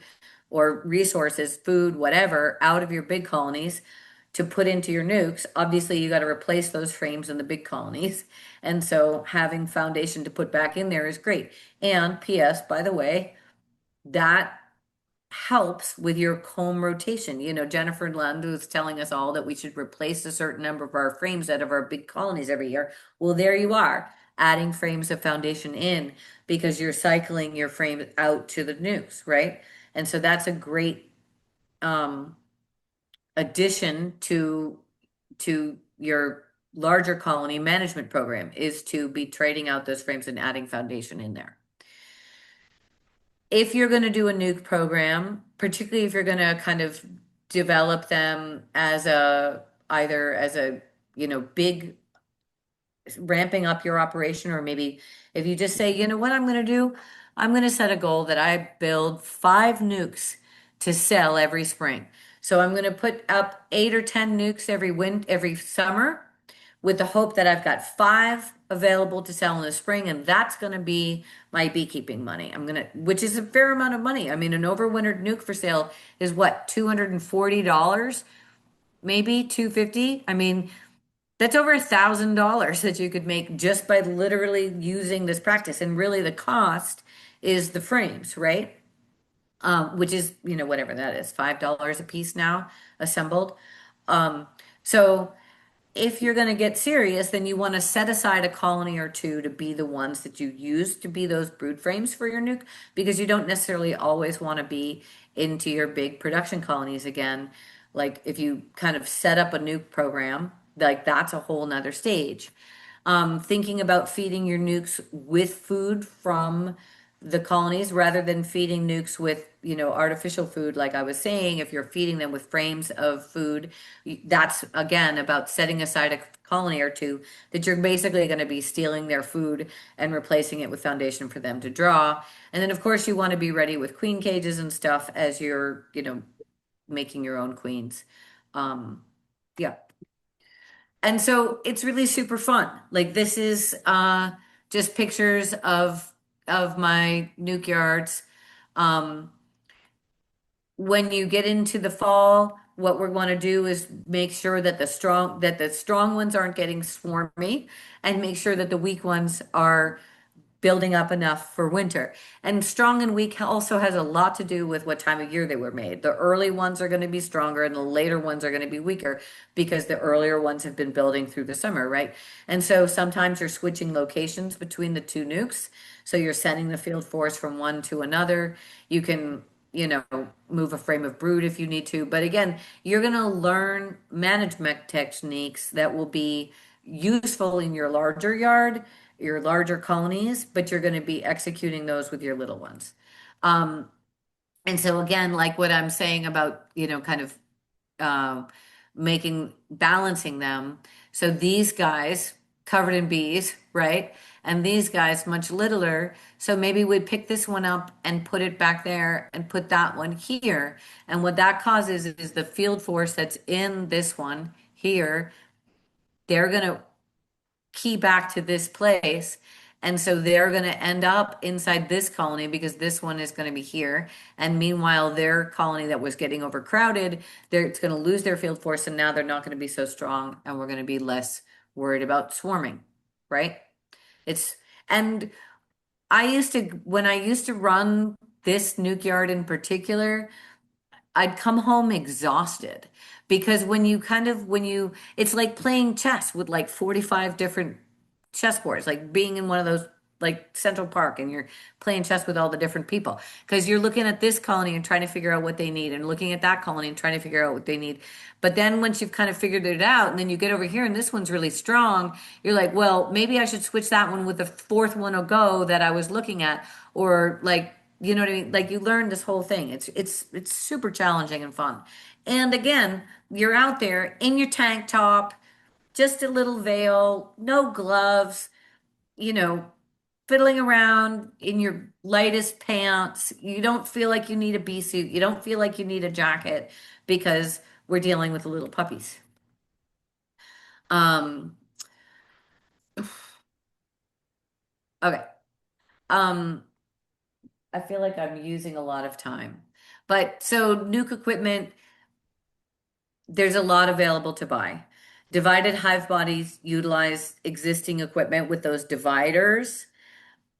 Speaker 1: or resources, food, whatever, out of your big colonies to put into your nukes, obviously you got to replace those frames in the big colonies. And so having foundation to put back in there is great. And PS, by the way, that helps with your comb rotation. You know, Jennifer Lund was telling us all that we should replace a certain number of our frames out of our big colonies every year. Well, there you are, adding frames of foundation in because you're cycling your frame out to the nukes, right? And so that's a great um, addition to your larger colony management program is to be trading out those frames and adding foundation in there. If you're going to do a nuke program, particularly if you're going to kind of develop them as either as a, big ramping up your operation, or maybe if you just say, you know what I'm going to do? I'm going to set a goal that I build 5 nukes to sell every spring. So I'm going to put up 8 or 10 nukes every summer with the hope that I've got 5 available to sell in the spring, and that's going to be my beekeeping money. Which is a fair amount of money. I mean, an overwintered nuke for sale is what, $240, maybe 250. I mean, that's over $1,000 that you could make just by literally using this practice. And really, the cost is the frames, right? Which is, whatever that is, $5 a piece now assembled. So if you're going to get serious, then you want to set aside a colony or two to be the ones that you use to be those brood frames for your nuke, because you don't necessarily always want to be into your big production colonies again. Like if you kind of set up a nuke program, like that's a whole nother stage. Thinking about feeding your nukes with food from the colonies rather than feeding nukes with, artificial food. Like I was saying, if you're feeding them with frames of food, that's again about setting aside a colony or two that you're basically going to be stealing their food and replacing it with foundation for them to draw. And then of course you want to be ready with queen cages and stuff as you're, making your own queens. Yeah. And so it's really super fun. Like this is just pictures of my nuke yards. Um, when you get into the fall, what we're going to do is make sure that the strong ones aren't getting swarmy, and make sure that the weak ones are building up enough for winter. And strong and weak also has a lot to do with what time of year they were made. The early ones are going to be stronger and the later ones are going to be weaker because the earlier ones have been building through the summer, right? And so sometimes you're switching locations between the 2 nukes. So you're sending the field force from one to another. You can, move a frame of brood if you need to. But again, you're going to learn management techniques that will be useful in your larger yard, your larger colonies, but you're going to be executing those with your little ones. And so again, like what I'm saying about, kind of uh, balancing them. So these guys covered in bees, right? And these guys much littler. So maybe we'd pick this one up and put it back there and put that one here. And what that causes is the field force that's in this one here, they're going to key back to this place. And so they're going to end up inside this colony because this one is going to be here. And meanwhile, their colony that was getting overcrowded, it's going to lose their field force. And now they're not going to be so strong. And we're going to be less worried about swarming, right? It's, and when I used to run this nuke yard in particular, I'd come home exhausted because it's like playing chess with like 45 different chessboards, like being in one of those like Central Park and you're playing chess with all the different people because you're looking at this colony and trying to figure out what they need and looking at that colony and trying to figure out what they need. But then once you've kind of figured it out and then you get over here and this one's really strong, you're like, well, maybe I should switch that one with the fourth one a go that I was looking at or like you know what I mean? Like you learn this whole thing. It's super challenging and fun. And again, you're out there in your tank top, just a little veil, no gloves, you know, fiddling around in your lightest pants. You don't feel like you need a bee suit. You don't feel like you need a jacket because we're dealing with little puppies. Um, okay. Um, I feel like I'm using a lot of time. But so nuke equipment, there's a lot available to buy. Divided hive bodies utilize existing equipment with those dividers.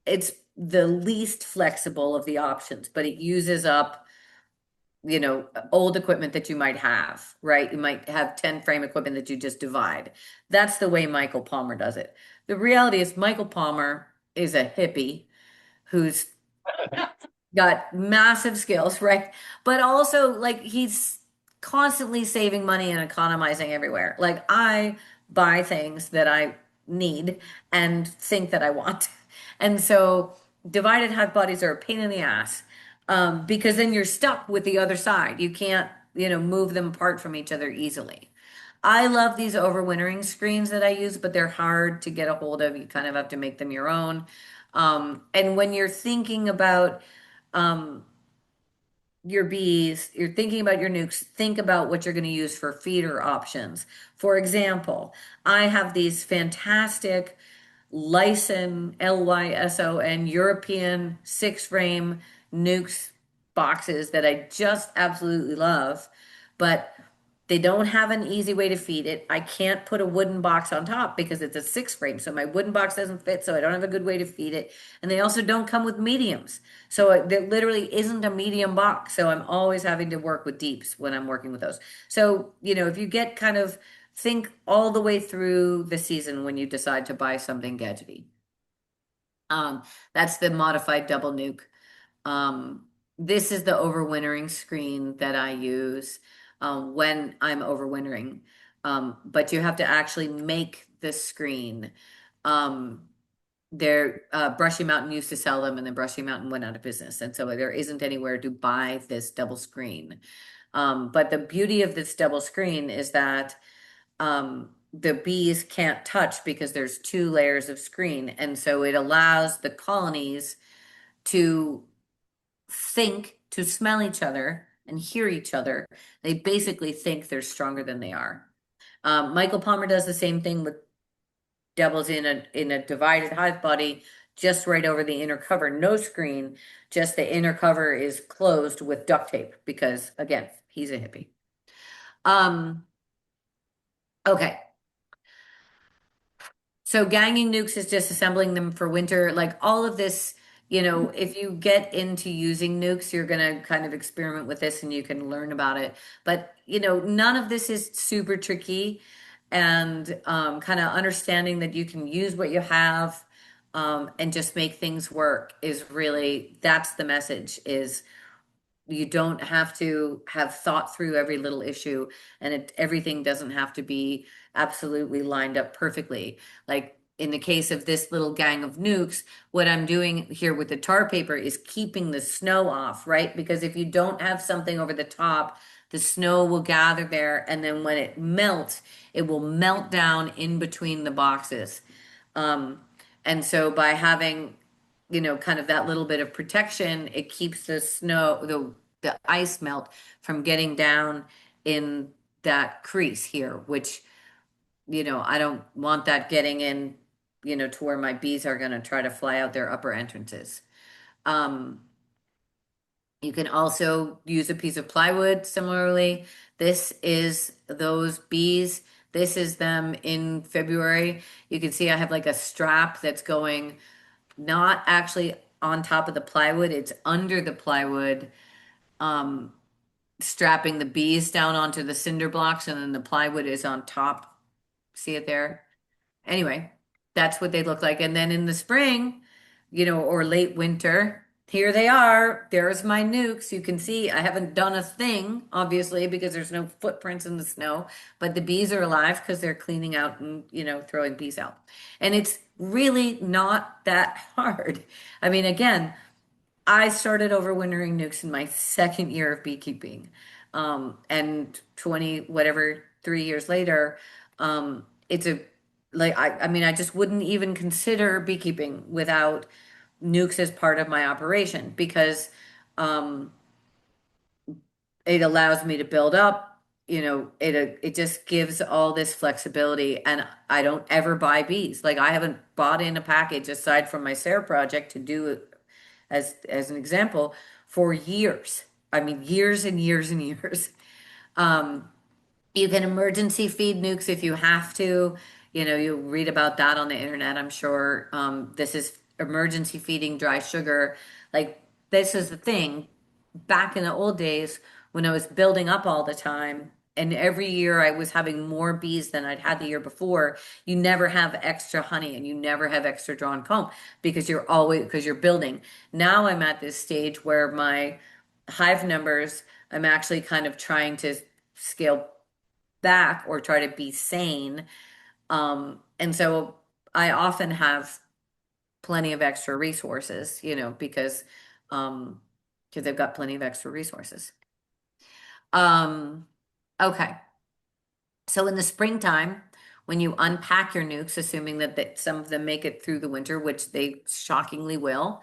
Speaker 1: It's the least flexible of the options, but it uses up, old equipment that you might have, right? You might have 10 frame equipment that you just divide. That's the way Michael Palmer does it. The reality is Michael Palmer is a hippie who's got massive skills, right? But also, like, he's constantly saving money and economizing everywhere. Like, I buy things that I need and think that I want. And so, divided hive bodies are a pain in the ass because then you're stuck with the other side. You can't, move them apart from each other easily. I love these overwintering screens that I use, but they're hard to get a hold of. You kind of have to make them your own. And when you're thinking about um, your bees, you're thinking about your nukes, think about what you're going to use for feeder options. For example, I have these fantastic Lyson, Lyson, European six frame nukes boxes that I just absolutely love, but they don't have an easy way to feed it. I can't put a wooden box on top because it's a six frame. So my wooden box doesn't fit. So I don't have a good way to feed it. And they also don't come with mediums. So there literally isn't a medium box. So I'm always having to work with deeps when I'm working with those. So, if you get kind of think all the way through the season when you decide to buy something gadgety. That's the modified double nuke. Um, this is the overwintering screen that I use when I'm overwintering. But you have to actually make the screen. Um, Brushy Mountain used to sell them, and then Brushy Mountain went out of business, and so there isn't anywhere to buy this double screen. But the beauty of this double screen is that the bees can't touch because there's two layers of screen, and so it allows the colonies to to smell each other and hear each other. They basically think they're stronger than they are. Michael Palmer does the same thing with devils in a divided hive body, just right over the inner cover, no screen, just the inner cover is closed with duct tape because again, he's a hippie. Okay. So ganging nukes is just assembling them for winter. Like all of this, if you get into using nukes, you're going to kind of experiment with this and you can learn about it. But, none of this is super tricky and kind of understanding that you can use what you have and just make things work is really, that's the message is you don't have to have thought through every little issue and everything doesn't have to be absolutely lined up perfectly. Like in the case of this little gang of nukes, what I'm doing here with the tar paper is keeping the snow off, right? Because if you don't have something over the top The snow will gather there, and then when it melts, it will melt down in between the boxes. Um, and so by having, kind of that little bit of protection, it keeps the ice melt from getting down in that crease here, which, I don't want that getting in, to where my bees are going to try to fly out their upper entrances. Um, you can also use a piece of plywood similarly. This is those bees. This is them in February. You can see I have like a strap that's going not actually on top of the plywood, it's under the plywood, um, strapping the bees down onto the cinder blocks, and then the plywood is on top. See it there? Anyway, that's what they look like. And then in the spring, or late winter, here they are. There's my nukes. You can see I haven't done a thing, obviously, because there's no footprints in the snow, but the bees are alive because they're cleaning out and, throwing bees out. And it's really not that hard. I mean, again, I started overwintering nukes in my second year of beekeeping. And 20, whatever, 3 years later, it's a, like, I mean, I just wouldn't even consider beekeeping without nukes as part of my operation because, um, it allows me to build up, it just gives all this flexibility, and I don't ever buy bees. Like I haven't bought in a package aside from my SARE project to do it as an example for years. I mean, years and years and years. Um, you can emergency feed nukes if you have to. You'll read about that on the internet, I'm sure. This is emergency feeding dry sugar. Like, this is the thing. Back in the old days, when I was building up all the time, and every year I was having more bees than I'd had the year before, you never have extra honey and you never have extra drawn comb because you're building. Now I'm at this stage where my hive numbers, I'm actually kind of trying to scale back or try to be sane. And so I often have plenty of extra resources, um, because they've got plenty of extra resources. Um, okay. So in the springtime, when you unpack your nukes, assuming that some of them make it through the winter, which they shockingly will,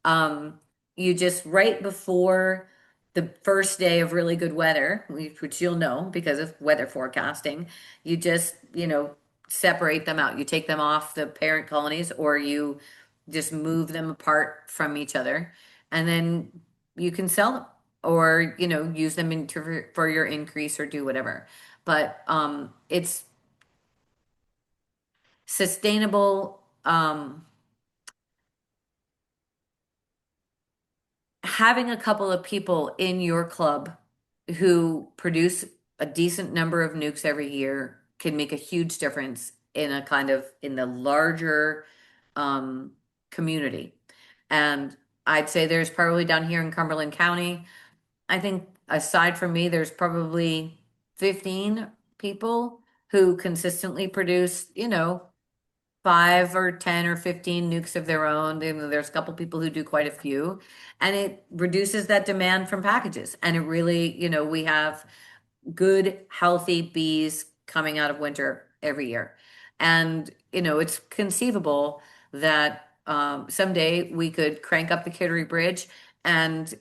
Speaker 1: um, you just right before the first day of really good weather, which you'll know because of weather forecasting, you just, separate them out. You take them off the parent colonies or you just move them apart from each other, and then you can sell them or, use them for your increase or do whatever. But it's sustainable. Having a couple of people in your club who produce a decent number of nukes every year can make a huge difference in a kind of in the larger um, community. And I'd say there's probably down here in Cumberland County, I think aside from me, there's probably 15 people who consistently produce, 5 or 10 or 15 nukes of their own. There's a couple people who do quite a few, and it reduces that demand from packages. And it really, we have good, healthy bees coming out of winter every year. And, it's conceivable that someday we could crank up the Kittery Bridge and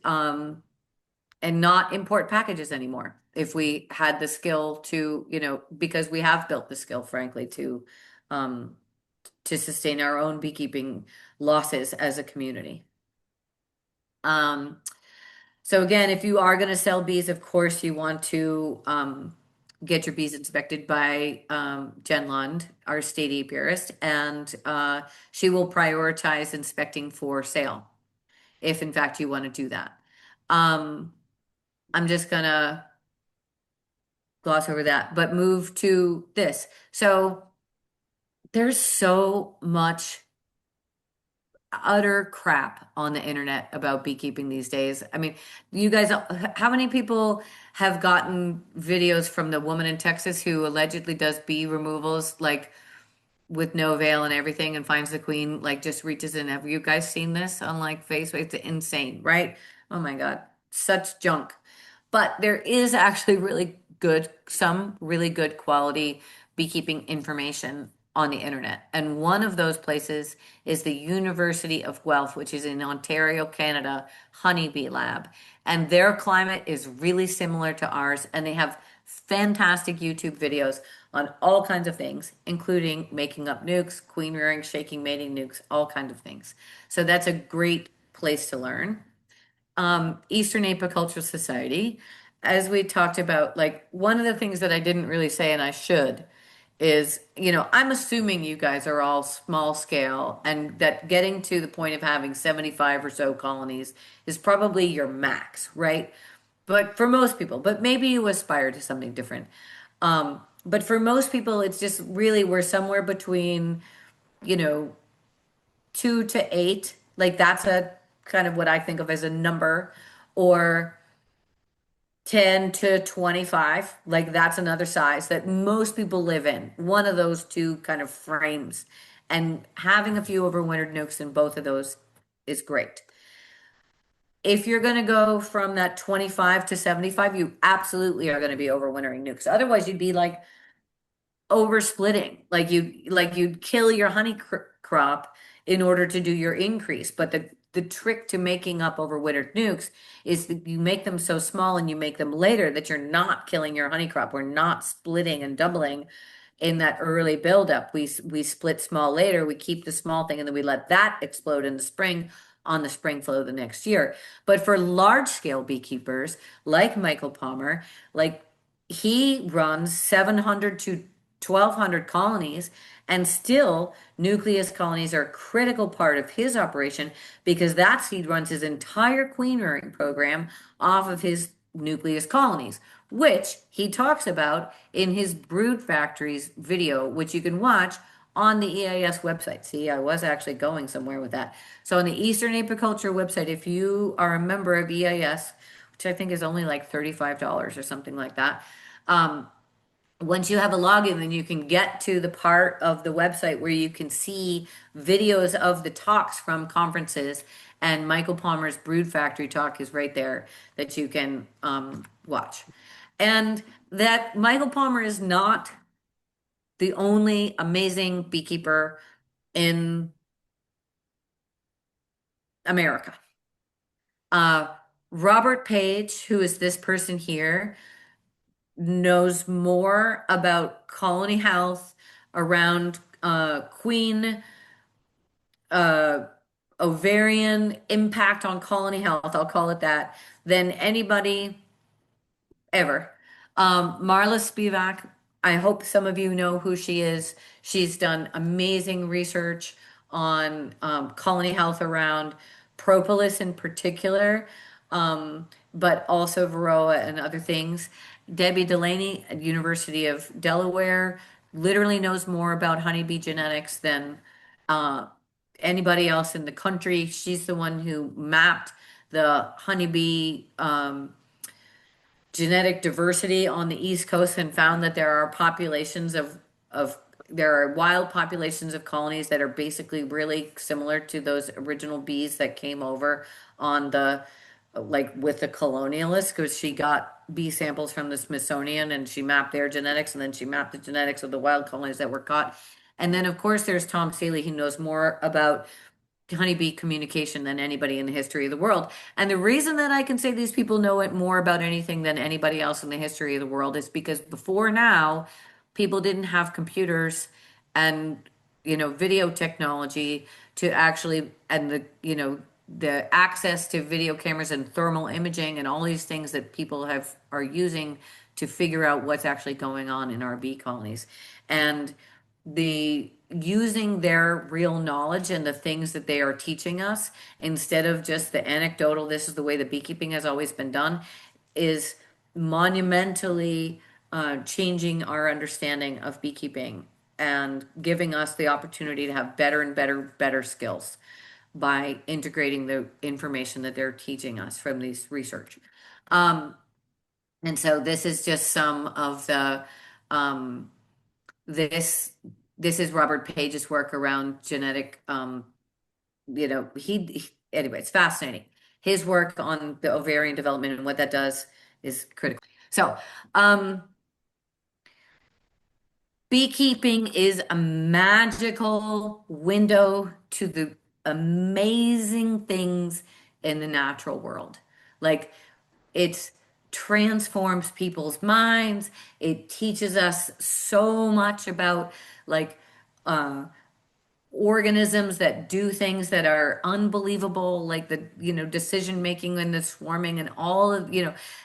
Speaker 1: not import packages anymore if we had the skill to, because we have built the skill, frankly, um, to sustain our own beekeeping losses as a community. Um, so again, if you are going to sell bees, of course, you want to get your bees inspected by Jen Lund, our state apiarist, and she will prioritize inspecting for sale if, in fact, you want to do that. Um, I'm just gonna gloss over that, but move to this. So there's so much utter crap on the internet about beekeeping these days. I mean, you guys, how many people have gotten videos from the woman in Texas who allegedly does bee removals, like with no veil and everything, and finds the queen, like just reaches in? Have you guys seen this on like Facebook? It's insane, right? Oh my God, such junk. But there is actually really good, some really good quality beekeeping information on the internet. And one of those places is the University of Guelph, which is in Ontario, Canada, Honeybee Lab. And their climate is really similar to ours. And they have fantastic YouTube videos on all kinds of things, including making up nukes, queen rearing, shaking, mating nukes, all kinds of things. So that's a great place to learn. Eastern Apicultural Society, as we talked about, like one of the things that I didn't really say, and I should, is, I'm assuming you guys are all small scale and that getting to the point of having 75 or so colonies is probably your max, right? But for most people, but maybe you aspire to something different. But for most people, it's just really we're somewhere between, you know, 2 to 8. Like that's a kind of what I think of as a number, or 10 to 25. Like that's another size that most people live in. One of those two kind of frames. And having a few overwintered nukes in both of those is great. If you're going to go from that 25 to 75, you absolutely are going to be overwintering nukes. Otherwise, you'd be like oversplitting. Like you'd kill your honey crop in order to do your increase. But the trick to making up overwintered nukes is that you make them so small and you make them later that you're not killing your honey crop. We're not splitting and doubling in that early buildup. We split small later, we keep the small thing, and then we let that explode in the spring on the spring flow the next year. But for large scale beekeepers like Michael Palmer, like he runs 700 to 1,200 colonies, and still nucleus colonies are a critical part of his operation because that's he runs his entire queen rearing program off of his nucleus colonies, which he talks about in his brood factories video, which you can watch on the EIS website. See, I was actually going somewhere with that. So on the Eastern Apiculture website, if you are a member of EIS, which I think is only like $35 or something like that, once you have a login, then you can get to the part of the website where you can see videos of the talks from conferences. And Michael Palmer's Brood Factory talk is right there that you can watch. And that Michael Palmer is not the only amazing beekeeper in America. Uh, Robert Page, who is this person here, knows more about colony health around queen uh, ovarian impact on colony health, I'll call it that, than anybody ever. Marla Spivak, I hope some of you know who she is. She's done amazing research on colony health around propolis in particular, but also varroa and other things. Debbie Delaney at University of Delaware literally knows more about honeybee genetics than uh, anybody else in the country. She's the one who mapped the honeybee genetic diversity on the East Coast and found that there are populations of there are wild populations of colonies that are basically really similar to those original bees that came over on the like with the colonialists, because she got bee samples from the Smithsonian and she mapped their genetics, and then she mapped the genetics of the wild colonies that were caught. And then of course there's Tom Seeley, who knows more about honeybee communication than anybody in the history of the world. And the reason that I can say these people know it more about anything than anybody else in the history of the world is because before now, people didn't have computers and, video technology to actually, and the access to video cameras and thermal imaging and all these things that people are using to figure out what's actually going on in our bee colonies. And the using their real knowledge and the things that they are teaching us instead of just the anecdotal, this is the way the beekeeping has always been done, is monumentally changing our understanding of beekeeping and giving us the opportunity to have better and better skills by integrating the information that they're teaching us from these research. And so this is just some of the this this is Robert Page's work around genetic anyway, it's fascinating. His work on the ovarian development and what that does is critical. So, um, beekeeping is a magical window to the amazing things in the natural world. Like it transforms people's minds. It teaches us so much about like uh, organisms that do things that are unbelievable, like the, decision making and the swarming and all of,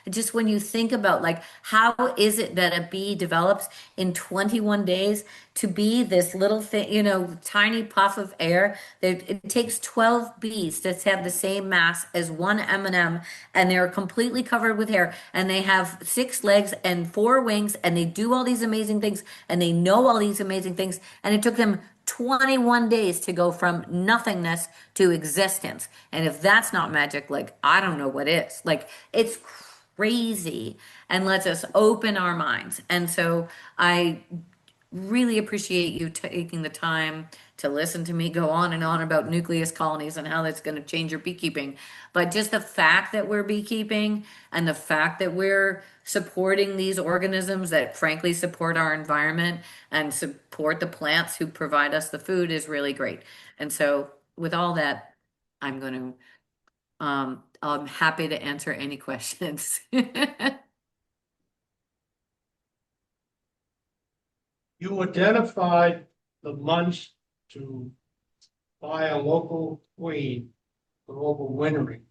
Speaker 1: just when you think about like, how is it that a bee develops in 21 days to be this little thing, tiny puff of air? It takes 12 bees to have the same mass as one M&M, and they're completely covered with hair, and they have 6 legs and 4 wings, and they do all these amazing things, and they know all these amazing things, and it took them 21 days to go from nothingness to existence. And if that's not magic, like, I don't know what is. Like, it's crazy and lets us open our minds. And so I really appreciate you taking the time to listen to me go on and on about nucleus colonies and how that's going to change your beekeeping. But just the fact that we're beekeeping and the fact that we're supporting these organisms that frankly support our environment and support the plants who provide us the food is really great. And so, with all that, I'm happy to answer any questions.
Speaker 2: You identified the months to buy a local queen for overwintering.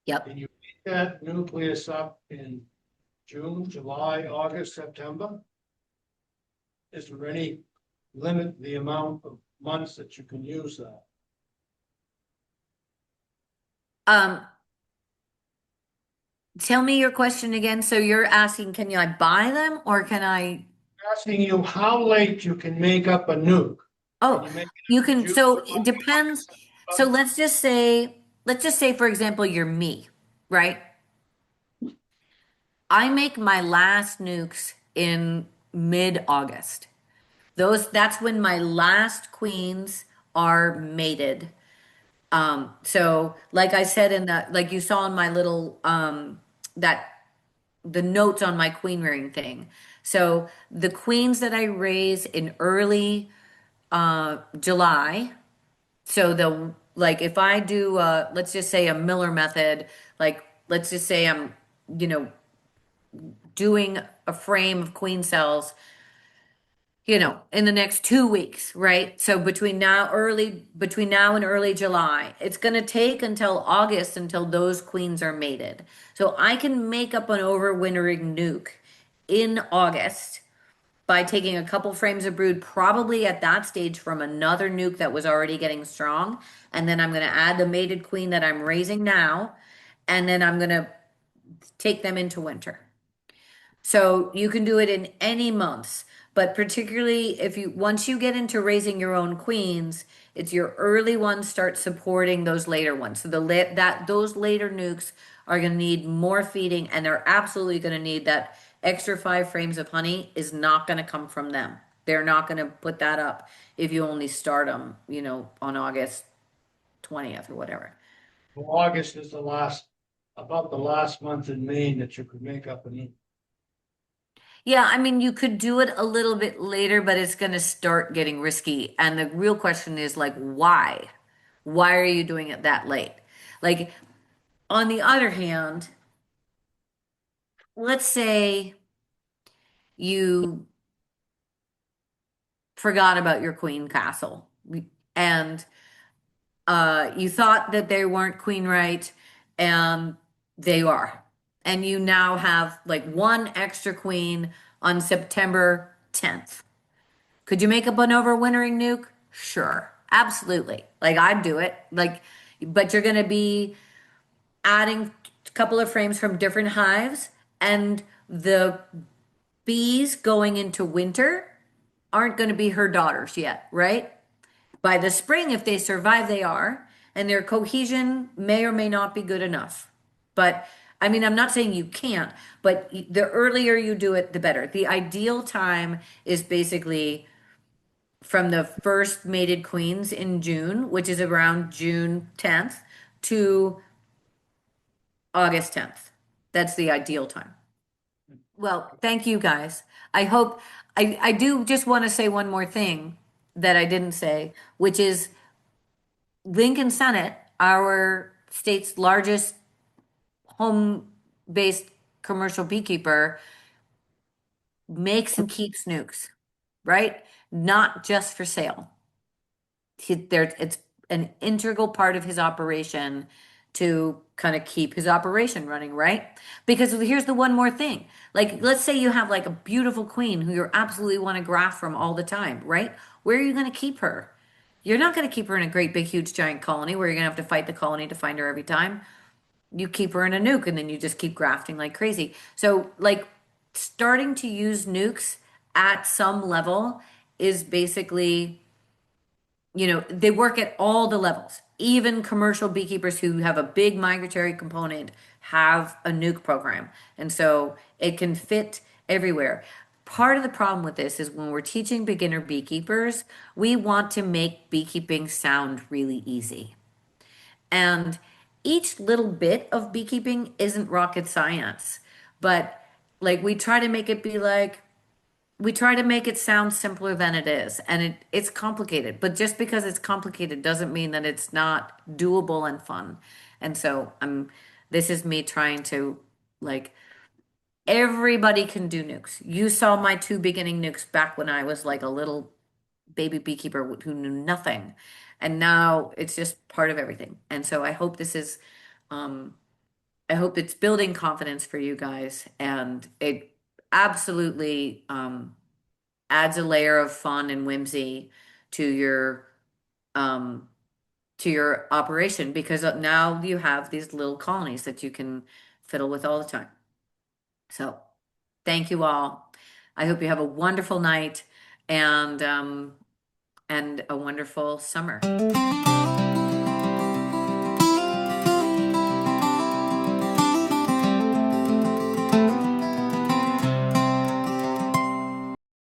Speaker 1: Yep.
Speaker 2: And you pick that nucleus up in June, July, August, September? Is there any limit the amount of months that you can use that?
Speaker 1: Um, Tell me your question again. So you're asking, can I buy them or can I?
Speaker 2: Asking you how late you can make up a nuke. Can
Speaker 1: Oh,
Speaker 2: you make
Speaker 1: you
Speaker 2: it in
Speaker 1: can.
Speaker 2: June,
Speaker 1: So
Speaker 2: July,
Speaker 1: it depends. So
Speaker 2: August?
Speaker 1: let's just say, for example, you're me, right? I make my last nukes in mid-August. That's when my last queens are mated. So like I said like you saw in my little, that the notes on my queen rearing thing. So the queens that I raise in early July, so the like if I do let's just say a Miller method, like let's just say I'm, you know, doing a frame of queen cells, in the next 2 weeks, right? So between now and early July, it's going to take until August until those queens are mated. So I can make up an overwintering nuke in August by taking a couple frames of brood, probably at that stage from another nuke that was already getting strong. And then I'm going to add the mated queen that I'm raising now. And then I'm going to take them into winter. So you can do it in any months, but particularly if once you get into raising your own queens, it's your early ones start supporting those later ones. So those later nukes are going to need more feeding, and they're absolutely going to need that extra 5 frames of honey is not going to come from them. They're not going to put that up if you only start them, on August 20th or whatever.
Speaker 2: Well, August is about the last month in Maine that you could make up a nuke.
Speaker 1: Yeah, I mean, you could do it a little bit later, but it's going to start getting risky. And the real question is like, why? Why are you doing it that late? Like, on the other hand, let's say you forgot about your queen castle and you thought that they weren't queen right, and they are. And you now have like one extra queen on September 10th. Could you make up an overwintering nuke? Sure, absolutely. Like I'd do it. Like, but you're going to be adding a couple of frames from different hives, and the bees going into winter aren't going to be her daughters yet, right? By the spring, if they survive, they are, and their cohesion may or may not be good enough. But I mean, I'm not saying you can't, but the earlier you do it, the better. The ideal time is basically from the first mated queens in June, which is around June 10th, to August 10th. That's the ideal time. Well, thank you guys. I hope I do just want to say one more thing that I didn't say, which is Lincoln Senate, our state's largest home-based commercial beekeeper, makes and keeps nukes, right? Not just for sale. It's an integral part of his operation to kind of keep his operation running, right? Because here's the one more thing. Like, let's say you have like a beautiful queen who you absolutely want to graft from all the time, right? Where are you going to keep her? You're not going to keep her in a great big huge giant colony where you're going to have to fight the colony to find her every time. You keep her in a nuke and then you just keep grafting like crazy. So, like, starting to use nukes at some level is basically, they work at all the levels. Even commercial beekeepers who have a big migratory component have a nuke program. And so it can fit everywhere. Part of the problem with this is when we're teaching beginner beekeepers, we want to make beekeeping sound really easy. And each little bit of beekeeping isn't rocket science, but like we try to make it sound simpler than it is, and it's complicated. But just because it's complicated doesn't mean that it's not doable and fun. And so this is me trying to like everybody can do nukes. You saw my two beginning nukes back when I was like a little baby beekeeper who knew nothing. And now it's just part of everything. And so um, I hope it's building confidence for you guys. And it absolutely adds a layer of fun and whimsy to um, your operation because now you have these little colonies that you can fiddle with all the time. So thank you all. I hope you have a wonderful night and a wonderful summer.